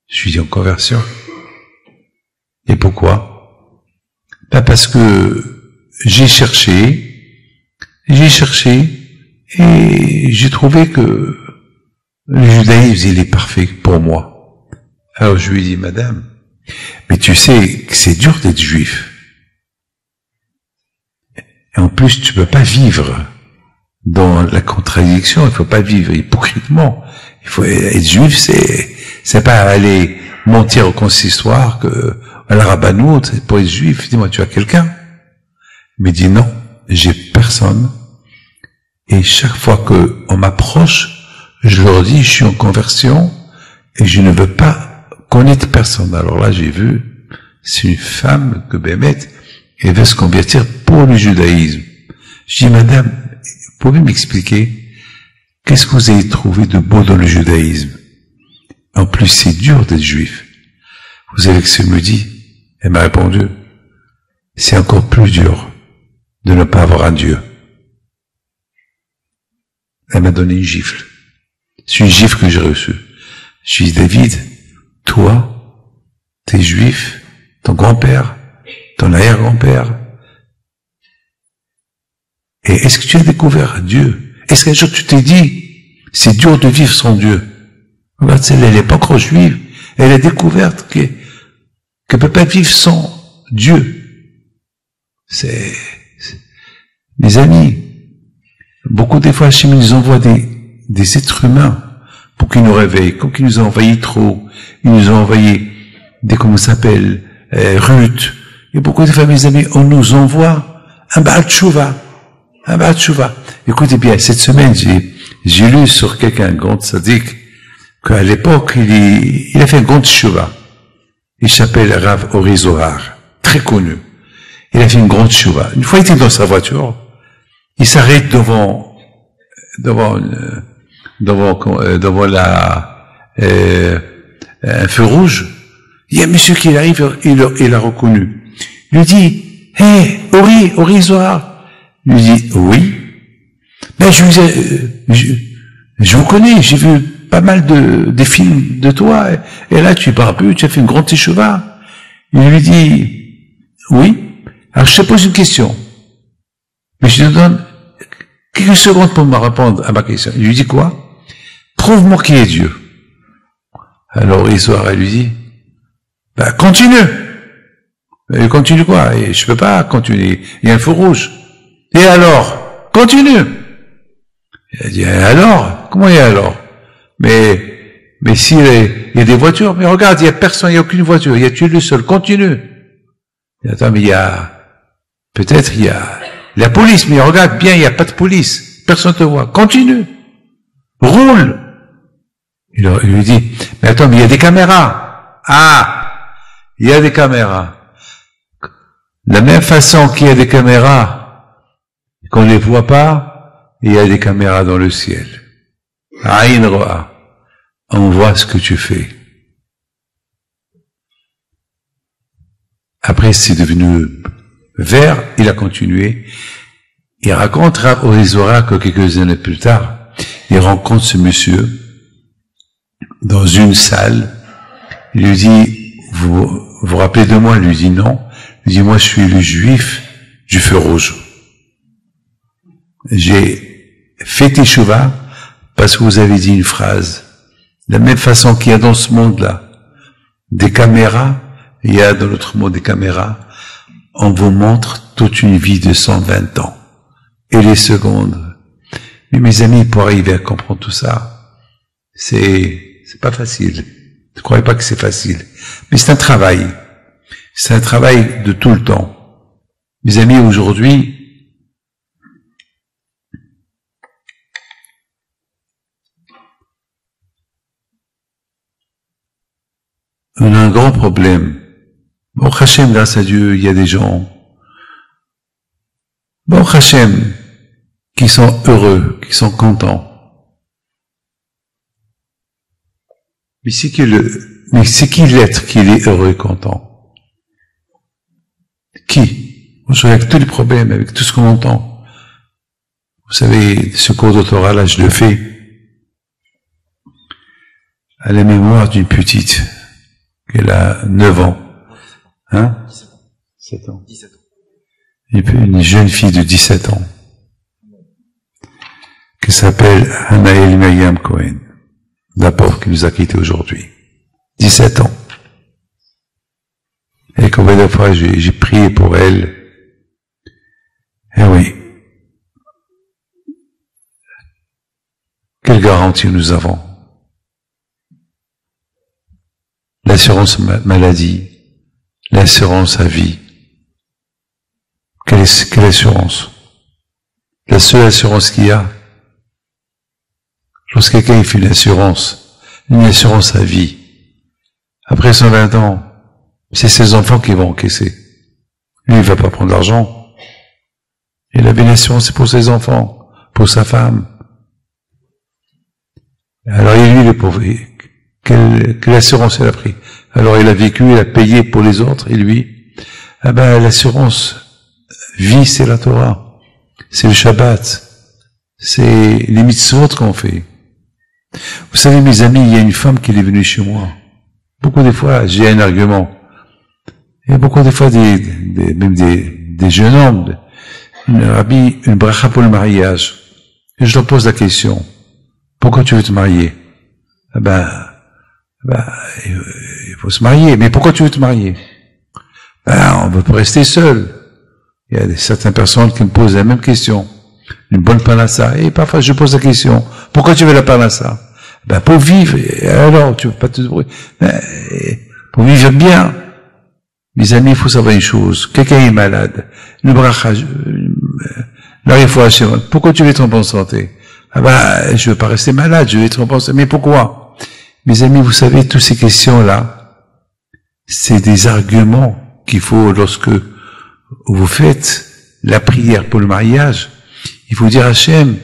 Je lui dis en conversion. Et pourquoi? Parce que j'ai cherché, et j'ai trouvé que le judaïsme, il est parfait pour moi. Alors je lui dis, Madame, mais tu sais que c'est dur d'être juif. Et en plus, tu peux pas vivre dans la contradiction, il faut pas vivre hypocritement. Il faut être juif, c'est pas aller mentir au consistoire à la rabbanoute pour être juif. Dis-moi, tu as quelqu'un? Il me dit non, j'ai personne. Et chaque fois qu'on m'approche, je leur dis, je suis en conversion et je ne veux pas connaître personne. Alors là, j'ai vu, c'est une femme que Bémet, elle veut se convertir pour le judaïsme. Je dis, Madame, vous pouvez m'expliquer qu'est-ce que vous avez trouvé de beau dans le judaïsme? En plus, c'est dur d'être juif. Vous savez ce qu'elle me dit? Elle m'a répondu, c'est encore plus dur de ne pas avoir un Dieu. Elle m'a donné une gifle. C'est une gifle que j'ai reçue. Je lui dis, David, toi, t'es juif, ton grand-père, ton arrière-grand-père. Et est-ce que tu as découvert Dieu? Est-ce qu'un jour tu t'es dit, c'est dur de vivre sans Dieu? Regarde, celle-là, elle n'est pas encore juive. Elle a découvert qu'elle ne peut pas vivre sans Dieu. Mes amis, beaucoup des fois, Hachem nous envoie des êtres humains pour qu'ils nous réveillent. Comme qu'il nous a envoyé trop, il nous a envoyé comment ça s'appelle, Ruth. Et beaucoup de fois, mes amis, on nous envoie un Baal Tshuva. Un Baal Tshuva. Écoutez bien, cette semaine, j'ai lu sur quelqu'un, un grand tzaddik, qu'à l'époque, il a fait un grand teshuvah. Il s'appelle Rav Ori Zohar, très connu. Il a fait une grande teshuvah. Une fois, il était dans sa voiture, il s'arrête devant un feu rouge. Il y a un monsieur qui arrive, il l'a reconnu. Il lui dit, hey, Ori Zohar. Il lui dit, oui. Ben, je vous connais, j'ai vu pas mal des films de toi, et là, tu parles plus, tu as fait une grande teshuvah. Il lui dit, oui. Alors, je te pose une question. Mais je te donne quelques secondes pour me répondre à ma question. Il lui dit quoi? Prouve-moi qui est Dieu. Alors, Zohar, elle lui dit, ben, continue. Et continue quoi? Et je peux pas continuer. Il y a un feu rouge. Et alors? Continue. Il a dit, alors? Comment il y a alors? Mais s'il y a des voitures, mais regarde, il y a personne, il y a aucune voiture, il y a tu le seul, continue. Et attends, mais peut-être il y a la police, mais regarde bien, il n'y a pas de police, personne te voit, continue. Roule. Il lui dit, mais attends, mais il y a des caméras. Ah, il y a des caméras. De la même façon qu'il y a des caméras, qu'on ne les voit pas, il y a des caméras dans le ciel. Aïn Ro'a. On voit ce que tu fais. Après, c'est devenu vert, il a continué. Il raconte Rav Ori Zohar que quelques années plus tard, il rencontre ce monsieur dans une salle. Il lui dit, vous vous rappelez de moi? Il lui dit non. Il lui dit, moi je suis le juif du feu rouge. J'ai fait teshuvah parce que vous avez dit une phrase. De la même façon qu'il y a dans ce monde-là des caméras, il y a dans l'autre monde des caméras, on vous montre toute une vie de 120 ans. Et les secondes. Mais mes amis, pour arriver à comprendre tout ça, c'est pas facile. Ne croyez pas que c'est facile. Mais c'est un travail. C'est un travail de tout le temps. Mes amis, aujourd'hui, on a un grand problème. Bon, Hachem, grâce à Dieu, il y a des gens, bon, Hachem, qui sont heureux, qui sont contents. Mais c'est qui l'être qui est heureux et content? Qui? Avec tous les problèmes, avec tout ce qu'on entend. Vous savez, ce cours de Torah, là, je le fais à la mémoire d'une petite, qu'elle a 9 ans. Hein? 17 ans. 17 ans. Une jeune fille de 17 ans. Qui s'appelle Anaël Myriam Cohen. La pauvre qui nous a quittés aujourd'hui. 17 ans. Et combien de fois j'ai prié pour elle. Eh oui. Quelle garantie nous avons? L'assurance maladie, l'assurance à vie. Quelle assurance? La seule assurance qu'il y a, lorsque quelqu'un fait une assurance à vie, après 120 ans, c'est ses enfants qui vont encaisser. Lui, il va pas prendre l'argent. Il avait une assurance, c'est pour ses enfants, pour sa femme. Alors, lui, le pauvre, quelle assurance il a pris? Alors, il a vécu, il a payé pour les autres, et lui, ah ben, l'assurance vie, c'est la Torah. C'est le Shabbat. C'est les mitzvot qu'on fait. Vous savez, mes amis, il y a une femme qui est venue chez moi. Beaucoup de fois, j'ai un argument. Il y a beaucoup de fois même des jeunes hommes, une bracha pour le mariage. Et je leur pose la question. Pourquoi tu veux te marier? Il faut se marier. Mais pourquoi tu veux te marier? On veut pas rester seul. Il y a certaines personnes qui me posent la même question. Une bonne panassa. Et parfois, je pose la question. Pourquoi tu veux la panassa? Pour vivre. Alors, tu veux pas te débrouiller. Pour vivre bien. Mes amis, il faut savoir une chose. Quelqu'un est malade. Le bracha, là, il faut acheter. Pourquoi tu veux être en bonne santé? Je veux pas rester malade, je veux être en bonne santé. Mais pourquoi? Mes amis, vous savez, toutes ces questions-là, c'est des arguments qu'il faut, lorsque vous faites la prière pour le mariage, il faut dire à Hachem,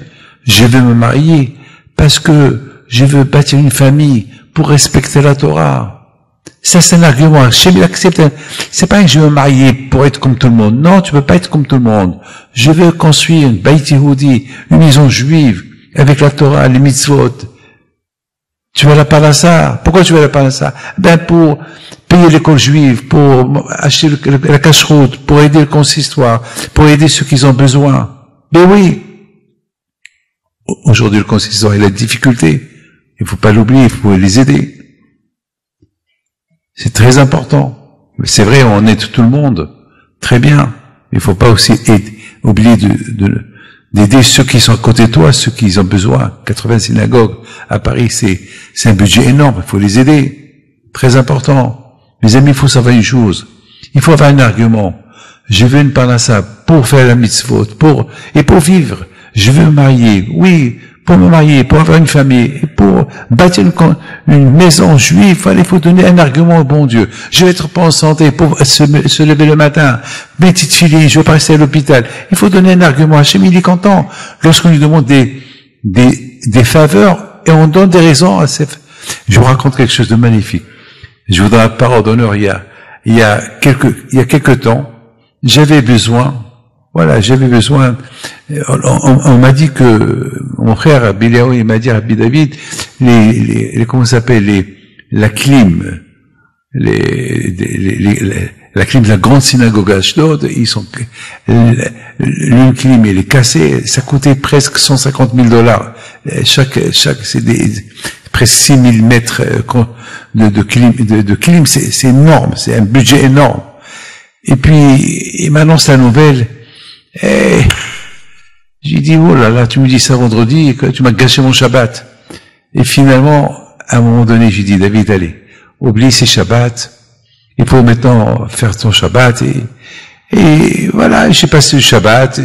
je veux me marier parce que je veux bâtir une famille pour respecter la Torah. Ça, c'est un argument. Hachem, il accepte. C'est pas que je veux me marier pour être comme tout le monde. Non, tu peux pas être comme tout le monde. Je veux construire une Beit Yehudi, une maison juive, avec la Torah, les mitzvot. Tu veux la parnassa. Pourquoi tu veux la parnassa? Ben, pour payer l'école juive, pour acheter la cache-route, pour aider le consistoire, pour aider ceux qui ont besoin. Ben oui. Aujourd'hui, le consistoire, il a des difficultés. Il faut pas l'oublier, il faut les aider. C'est très important. C'est vrai, on aide tout le monde. Très bien. Il faut pas aussi oublier d'aider ceux qui sont à côté de toi, ceux qui ont besoin. 80 synagogues à Paris, c'est un budget énorme. Il faut les aider. Très important. Mes amis, il faut savoir une chose. Il faut avoir un argument. Je veux une parnassa pour faire la mitzvot, pour vivre. Je veux me marier. Oui, pour me marier, pour avoir une famille, et pour bâtir une maison juive, il faut donner un argument au bon Dieu. Je vais être pas en santé pour se lever le matin, mes petites filles, je vais pas rester à l'hôpital. Il faut donner un argument. Hachem, il est content lorsqu'on lui demande des faveurs et on donne des raisons à ces. Je vous raconte quelque chose de magnifique. Je vous donne la parole d'honneur. Il y a quelque temps, j'avais besoin. On m'a dit que mon frère Abiléo, il m'a dit à Rabbi David, comment ça s'appelle, la clim, la clim de la grande synagogue à Ashdod, l'une clim, elle est cassée, ça coûtait presque $150,000. Chaque, c'est presque 6 000 mètres de clim, c'est énorme, c'est un budget énorme. Et puis, il m'annonce la nouvelle. J'ai dit, oh là là, tu me dis ça vendredi, que tu m'as gâché mon Shabbat. Et finalement, à un moment donné, j'ai dit, David, allez, oublie ces Shabbats. Il faut maintenant faire ton Shabbat. Et voilà, j'ai passé le Shabbat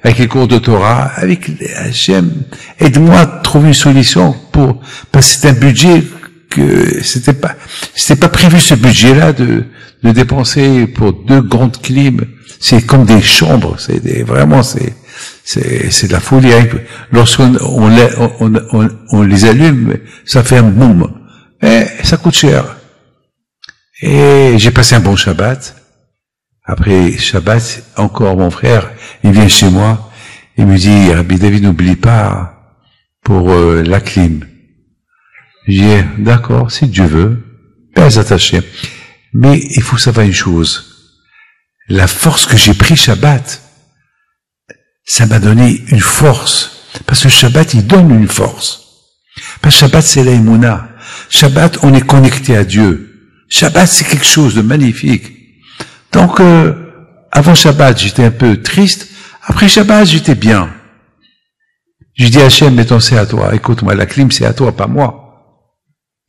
avec les cours de Torah, avec Hachem. Aide-moi à trouver une solution parce que c'est un budget que c'était pas prévu ce budget-là de dépenser pour 2 grandes clims. C'est comme des chambres, c'est de la folie. Lorsqu'on les allume, ça fait un boom. Mais ça coûte cher. Et j'ai passé un bon Shabbat. Après Shabbat, encore mon frère, il vient chez moi, il me dit, Rabbi David, n'oublie pas pour la clim. Je dis, d'accord, si Dieu veut, pas attaché. Mais il faut savoir une chose. La force que j'ai pris Shabbat, ça m'a donné une force. Parce que Shabbat, il donne une force. Parce que Shabbat, c'est l'aïmouna. Shabbat, on est connecté à Dieu. Shabbat, c'est quelque chose de magnifique. Donc, avant Shabbat, j'étais un peu triste. Après Shabbat, j'étais bien. Je dis à Hachem, mettons, c'est à toi. Écoute-moi, la clim, c'est à toi, pas moi.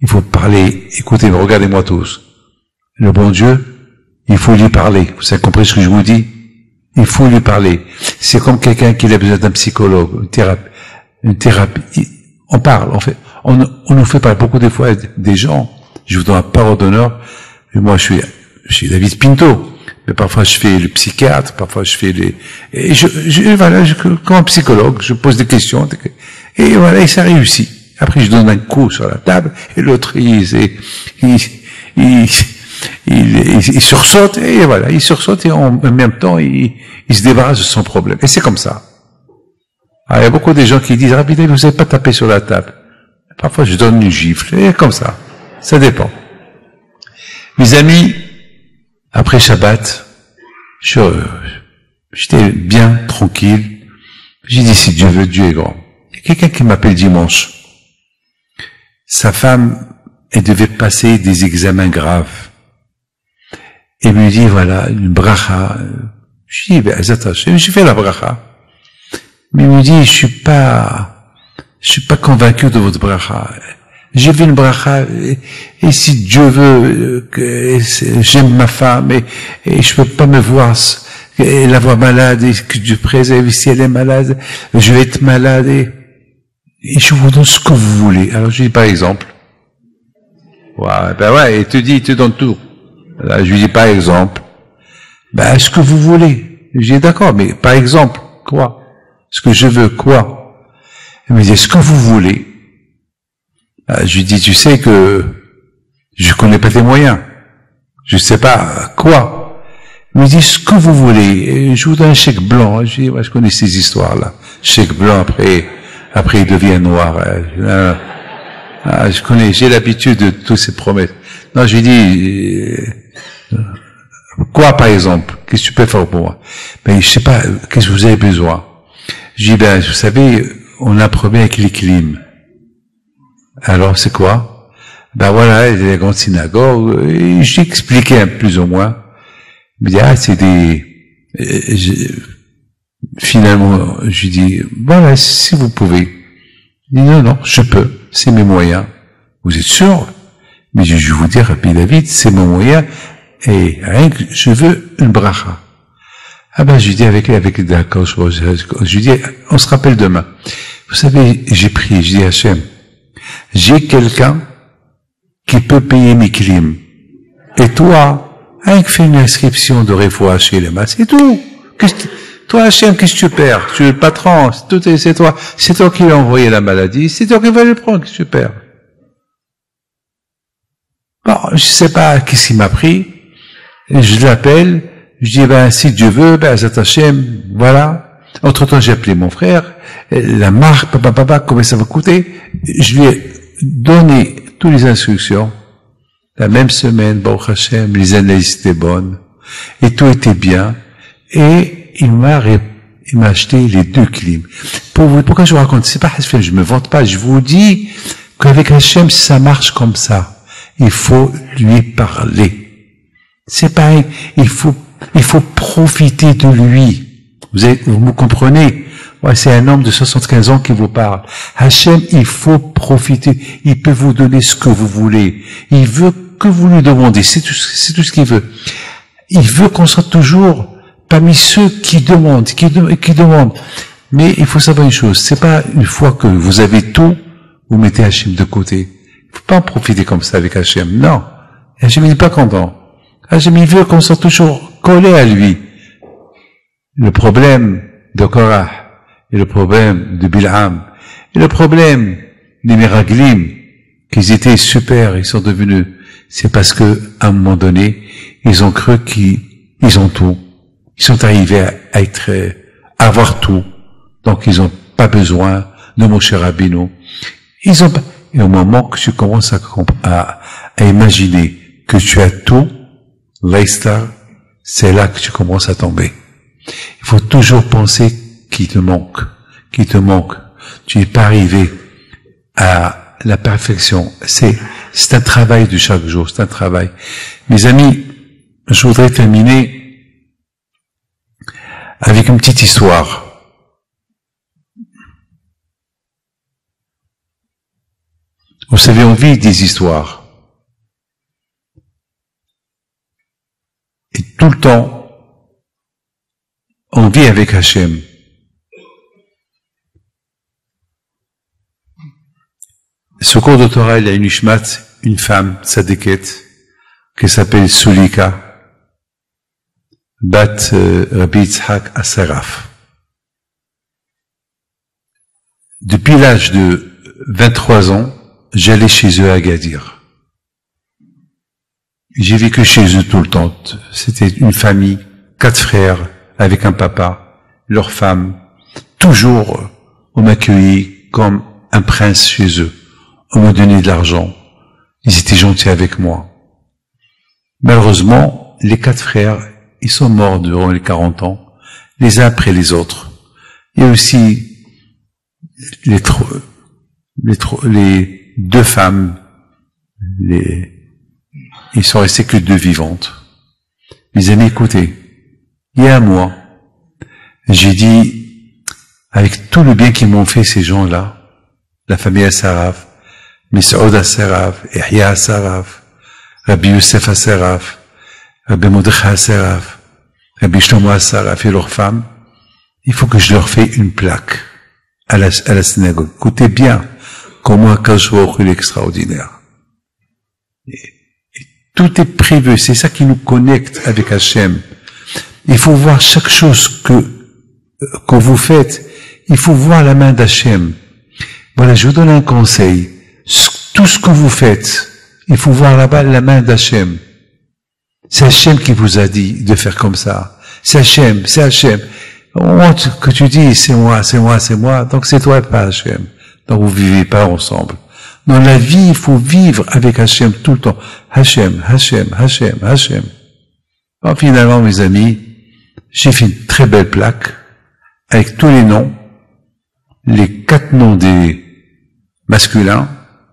Il faut parler. Écoutez-moi, regardez-moi tous. Le bon Dieu, il faut lui parler. Vous avez compris ce que je vous dis? Il faut lui parler. C'est comme quelqu'un qui a besoin d'un psychologue, une thérapie. On parle, en fait. On nous fait parler beaucoup des fois des gens. Je vous donne la parole d'honneur. Moi, je suis David Pinto. Mais parfois, je fais le psychiatre. Parfois, je fais et comme un psychologue, je pose des questions. Et voilà, et ça réussit. Après, je donne un coup sur la table. Et l'autre, il sursaute, et voilà, il sursaute, et en même temps, il se débarrasse de son problème. Et c'est comme ça. Alors, il y a beaucoup de gens qui disent, Rabbi David, vous n'avez pas tapé sur la table. Parfois, je donne une gifle, et comme ça. Ça dépend. Mes amis, après Shabbat, j'étais bien tranquille. J'ai dit, si Dieu veut, Dieu est grand. Il y a quelqu'un qui m'appelle dimanche. Sa femme, elle devait passer des examens graves. Et me dit, voilà, une bracha. Je dis, j'ai fait la bracha. Mais il me dit, je suis pas convaincu de votre bracha. J'ai vu une bracha, et si Dieu veut, que j'aime ma femme, et je peux pas me voir, la voir malade, et que Dieu préserve, si elle est malade, je vais être malade, et je vous donne ce que vous voulez. Alors, je dis, par exemple, Ouais, ben ouais, il te donne tout. Là, je lui dis par exemple, ben, ce que vous voulez. Je dis d'accord, mais par exemple, quoi? Ce que je veux, quoi? Il me dit, ce que vous voulez. Je lui dis, tu sais que je connais pas tes moyens. Je sais pas quoi. Il me dit, ce que vous voulez. Et je vous donne un chèque blanc. Je dis, ouais, je connais ces histoires-là. Chèque blanc, après il devient noir. Je connais, j'ai l'habitude de toutes ces promesses. Non, je lui dis, quoi par exemple? Qu'est-ce que tu peux faire pour moi? Ben, je sais pas, qu'est-ce que vous avez besoin? Je dis, ben, vous savez, on a un problème avec les clims. Alors, c'est quoi? Ben voilà, il y a la grande synagogue, et j'ai expliqué un plus ou moins. Il me dit, ah, c'est des, finalement, je lui dis, voilà, si vous pouvez. Il dit, non, je peux, c'est mes moyens. Vous êtes sûr? Mais je vais vous dire, Rabbi David, c'est mon moyen, et rien que je veux une bracha. Ah ben, je lui dis avec d'accord, je lui dis, on se rappelle demain. Vous savez, j'ai prié, je dis à Hachem, j'ai quelqu'un qui peut payer mes clims. Et toi, rien que fais une inscription de refoua chez les masses, c'est tout. Toi, Hachem, qu'est-ce que tu perds? Tu es le patron, c'est toi. C'est toi qui l'as envoyé la maladie, c'est toi qui vas le prendre, qu'est-ce que tu perds? Bon, je sais pas qu'est-ce qu'il m'a pris. Je l'appelle, je dis, ben, si Dieu veut, ben, Zat Hachem, voilà. Entre-temps, j'ai appelé mon frère, la marque, papa, combien ça va coûter? Je lui ai donné toutes les instructions. La même semaine, Baruch Hashem, les analyses étaient bonnes, et tout était bien, et il m'a acheté les 2 clims. Pourquoi je vous raconte? C'est pas, je me vante pas, je vous dis qu'avec Hachem, ça marche comme ça. Il faut lui parler. C'est pareil, il faut profiter de lui. Vous me comprenez? Ouais, c'est un homme de 75 ans qui vous parle. Hachem, il faut profiter. Il peut vous donner ce que vous voulez. Il veut que vous lui demandiez. C'est tout ce qu'il veut. Il veut qu'on soit toujours parmi ceux qui demandent, qui demandent. Mais il faut savoir une chose. C'est pas une fois que vous avez tout, vous mettez Hachem de côté. Il faut pas en profiter comme ça avec Hachem. Non. Hachem, il n'est pas content. Hachem, il veut qu'on soit toujours collé à lui. Le problème de Korah, et le problème de Bil'am, et le problème des Miraglim, qu'ils étaient super, ils sont devenus, c'est parce que, à un moment donné, ils ont cru qu'ils ont tout. Ils sont arrivés à avoir tout. Donc, ils n'ont pas besoin de Moshe Rabbeinu. Et au moment que tu commences à imaginer que tu as tout, l'Aïstar, c'est là que tu commences à tomber. Il faut toujours penser qu'il te manque. Tu n'es pas arrivé à la perfection. C'est un travail de chaque jour, c'est un travail. Mes amis, je voudrais terminer avec une petite histoire. Vous savez, on vit des histoires. Et tout le temps, on vit avec Hachem. Ce cours de Torah, il y a une Ishmat, une femme, tzadéket, qui s'appelle Sulika, Bat Rabbi Yitzhak Asaraf. Depuis l'âge de 23 ans, j'allais chez eux à Agadir. J'ai vécu chez eux tout le temps. C'était une famille, 4 frères, avec un papa, leur femme. Toujours, on m'accueillit comme un prince chez eux. On me donnait de l'argent. Ils étaient gentils avec moi. Malheureusement, les 4 frères, ils sont morts durant les 40 ans, les uns après les autres. Il y a aussi les 2 femmes, ils sont restés que 2 vivantes. Mes amis, écoutez, il y a un mois, j'ai dit, avec tout le bien qu'ils m'ont fait ces gens-là, la famille Asaraf, Misoud Asaraf, Yahya Asaraf, Rabbi Youssef Asaraf, Rabbi Mordechai Asaraf, Rabbi Shlomo Asaraf et leurs femmes, il faut que je leur fasse une plaque à la synagogue. Écoutez bien comment Akash Baruch Hu est extraordinaire. Tout est prévu, c'est ça qui nous connecte avec Hachem. Il faut voir chaque chose que vous faites, il faut voir la main d'Hachem. Voilà, je vous donne un conseil. Tout ce que vous faites, il faut voir là-bas la main d'Hachem. C'est Hachem qui vous a dit de faire comme ça. C'est Hachem, c'est Hachem. Honte que tu dis, c'est moi, c'est moi, c'est moi, donc c'est toi et pas Hachem. Donc vous vivez pas ensemble. Dans la vie, il faut vivre avec Hachem tout le temps. Hachem, Hachem, Hachem, Hachem. Bon, finalement, mes amis, j'ai fait une très belle plaque avec tous les noms, les 4 noms des masculins,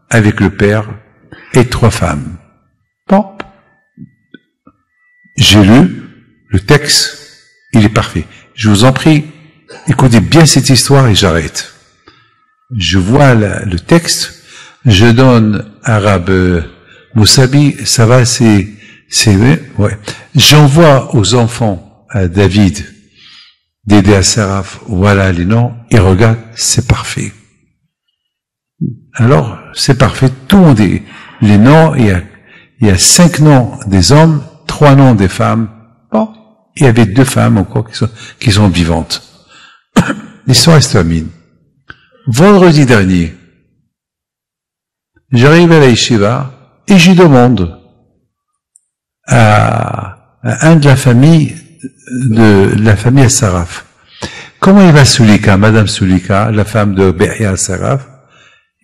avec le père et 3 femmes. Bon. J'ai lu le texte, il est parfait. Je vous en prie, écoutez bien cette histoire et j'arrête. Je vois le texte, je donne arabe Moussabi, ça va, c'est, ouais. J'envoie aux enfants, à David, d'aider à Saraf, voilà les noms, ils regardent, c'est parfait. Alors, c'est parfait, tout le monde est, les noms, il y a 5 noms des hommes, 3 noms des femmes. Bon, il y avait 2 femmes encore qui sont vivantes. L'histoire se termine. Vendredi dernier, j'arrive à la yeshiva et j'y demande à un de la famille à Saraf. Comment il va Soulika, Madame Soulika, la femme de Behia Saraf?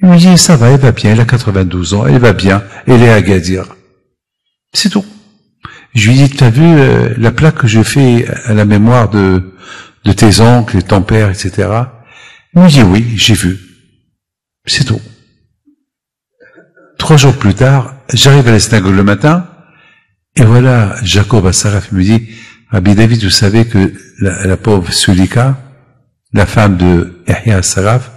Il me dit, ça va, elle va bien, elle a 92 ans, elle va bien, elle est à Agadir. C'est tout. Je lui dis, t'as vu la plaque que je fais à la mémoire de tes oncles et ton père, etc. Il me dit, oui, j'ai vu. C'est tout. 3 jours plus tard, j'arrive à la synagogue le matin, et voilà, Jacob Assaraf me dit, Rabbi David, vous savez que la pauvre Soulika, la femme de Yahya Assaraf,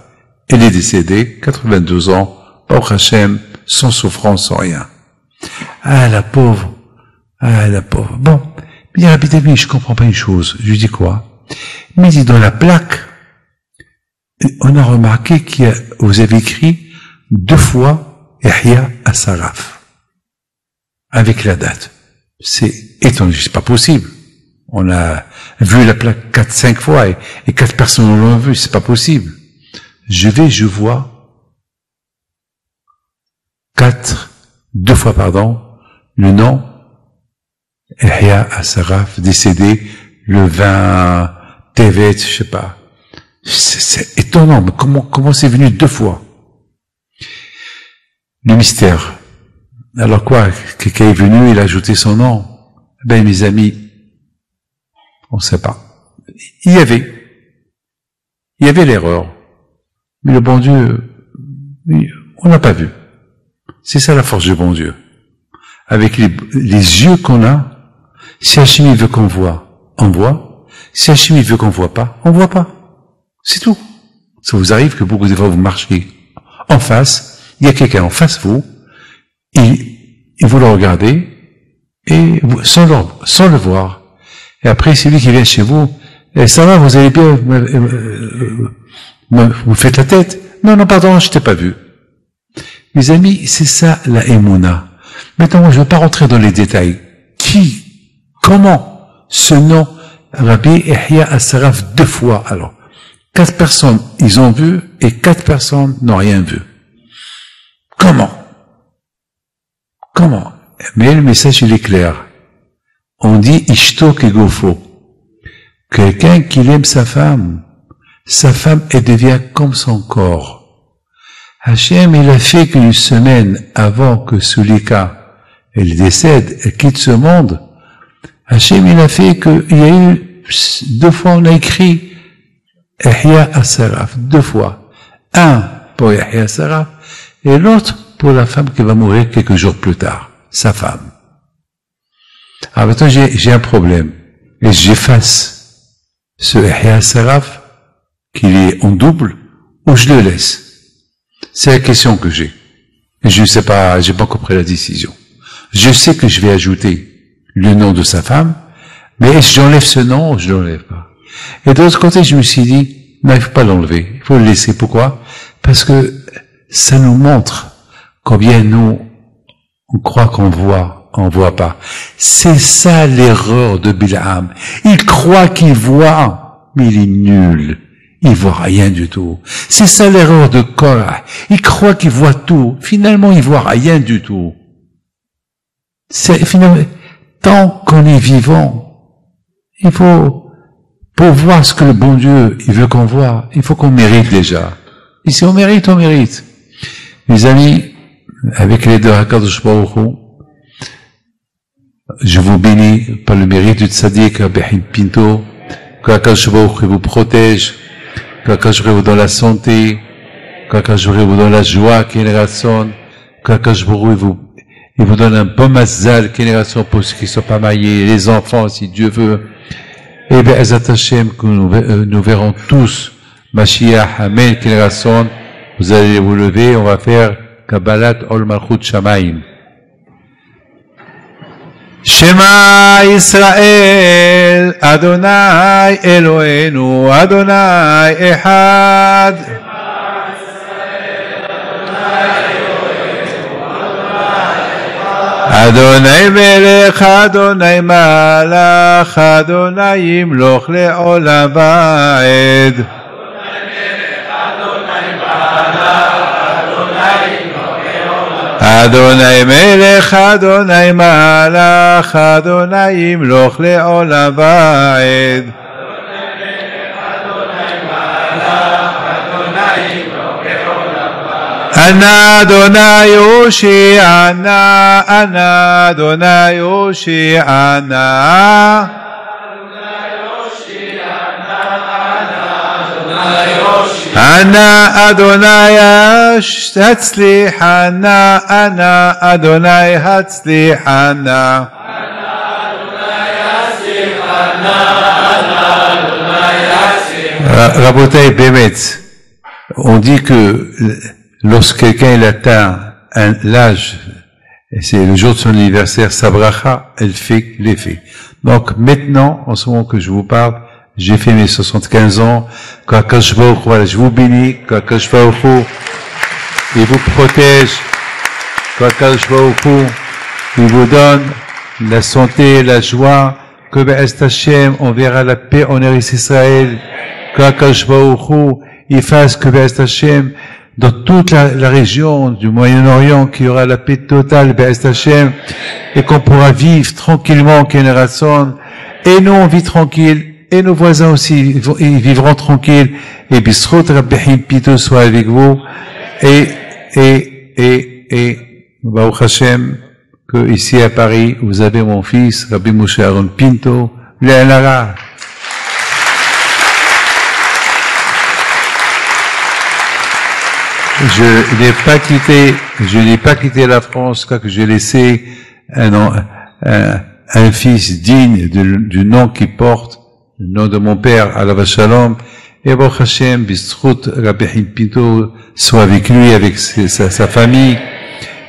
elle est décédée, 92 ans, Baruch Hashem, sans souffrance, sans rien. Ah, la pauvre. Ah, la pauvre. Bon. Il dit, Rabbi David, je comprends pas une chose. Je lui dis quoi? Il me dit, dans la plaque, on a remarqué vous avez écrit 2 fois Yahya Assaraf. Avec la date. C'est étonnant, c'est pas possible. On a vu la plaque 4-5 fois et 4 personnes l'ont vu, c'est pas possible. Je vois 2 fois, le nom Yahya Assaraf, décédé le 20 Tevet, je sais pas. C'est étonnant, mais comment c'est venu 2 fois? Le mystère. Alors quoi? Quelqu'un est venu, il a ajouté son nom. Ben, mes amis, on ne sait pas. Il y avait l'erreur. Mais le bon Dieu, on n'a pas vu. C'est ça la force du bon Dieu. Avec les yeux qu'on a, si Hachem veut qu'on voit, on voit. Si Hachem veut qu'on voit pas, on voit pas. C'est tout. Ça vous arrive que beaucoup de fois vous marchez en face, il y a quelqu'un en face de vous, et vous le regardez, et sans le voir. Et après, c'est lui qui vient chez vous, et ça va, vous allez bien, vous faites la tête. Non, pardon, je t'ai pas vu. Mes amis, c'est ça la Emouna. Maintenant, moi, je ne veux pas rentrer dans les détails. Comment ce nom, Rabbi Yahya Assaraf 2 fois, alors. 4 personnes, ils ont vu, et 4 personnes n'ont rien vu. Comment? Mais le message, il est clair. On dit Ishto Kegofo. Quelqu'un qui aime sa femme, elle devient comme son corps. Hachem, il a fait qu'une semaine avant que Soulika, elle décède, elle quitte ce monde, Hachem, il a fait qu'il y a eu 2 fois, on a écrit Yahya Assaraf, 2 fois. Un pour Yahya Assaraf, et l'autre pour la femme qui va mourir quelques jours plus tard, sa femme. Alors maintenant, j'ai un problème, et j'efface ce Yahya Assaraf, qu'il est en double, ou je le laisse. C'est la question que j'ai. Je ne sais pas, j'ai pas encore pris la décision. Je sais que je vais ajouter le nom de sa femme, mais est-ce que j'enlève ce nom ou je ne l'enlève pas? Et de l'autre côté, je me suis dit, non, il ne faut pas l'enlever, il faut le laisser. Pourquoi? Parce que ça nous montre combien nous, On croit qu'on voit, on voit pas. C'est ça l'erreur de Bil'am. Il croit qu'il voit, mais il est nul. Il voit rien du tout. C'est ça l'erreur de Korah. Il croit qu'il voit tout. Finalement, il voit rien du tout. Finalement, tant qu'on est vivant, il faut, pour voir ce que le bon Dieu, il veut qu'on voit, il faut qu'on mérite déjà. Et si on mérite, on mérite. Mes amis, avec les deux HaKadosh Baruch Hu, je vous bénis par le mérite du Tzaddik Rabbi Pinto, que HaKadosh Baruch Hu vous protège, que HaKadosh Baruch Hu vous donne la santé, que HaKadosh Baruch Hu vous donne la joie, Kénération, que HaKadosh Baruch Hu il vous donne un bon mazzal, Kénération, pour ceux qui ne sont pas mariés, les enfants, si Dieu veut. Et bien, Ezat Hashem, que nous verrons tous, Mashiach, Amen, Kénération, vous allez vous lever, on va faire Kabbalat Ol Malchut Shamayim. Shema Yisrael, Adonai Eloheinu, Adonai Echad. Adonai Melech, Adonai Malach, Adonai Yimloch Le'olam Va'ed. Adonai Melech, Adonai Malach, Adonai Yimloch Le'olam Va'ed. Ana Adonai Yoshi'ana, Ana Adonai Yoshi'ana. Ana Adonai Hatzlihana, Ana Adonai Hatzlihana. Rabotai Bémet, on dit que lorsque quelqu'un atteint l'âge, c'est le jour de son anniversaire, sa bracha, elle fait l'effet. Donc maintenant, en ce moment que je vous parle, j'ai fait mes 75 ans, qu'Akash Baruch Hu, voilà, je vous bénis, qu'Akash Baruch Hu, il vous protège, qu'Akash Baruch Hu, il vous donne la santé, la joie, que Be'ez Hashem, on verra la paix en Eretz Israël, qu'Akash Baruch Hu, il fasse que Be'ez Hashem, dans toute la région du Moyen-Orient, qu'il y aura la paix totale, Be'ez Hashem, et qu'on pourra vivre tranquillement, Kénération, et nous on vit tranquille, et nos voisins aussi, ils vivront tranquilles, et Bisrot Rabbi Pito soit avec vous, et Baruch Hashem, que ici à Paris, vous avez mon fils, Rabbi Moshe Aaron Pinto, Léalara. Je n'ai pas quitté la France, car que j'ai laissé un fils digne du nom qu'il porte, le nom de mon père, Alav Shalom, et Baruch Hashem, Bistrut, Rabbi Pinto, soit avec lui, avec sa famille,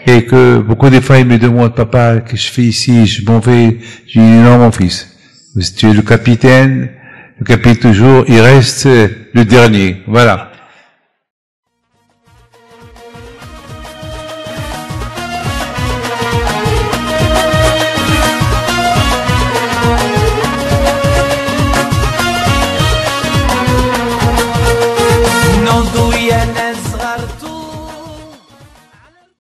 et que beaucoup de fois, il me demande, papa, qu'est-ce que je fais ici, je m'en vais, je dis, non, mon fils, tu es le capitaine toujours, il reste le dernier, voilà.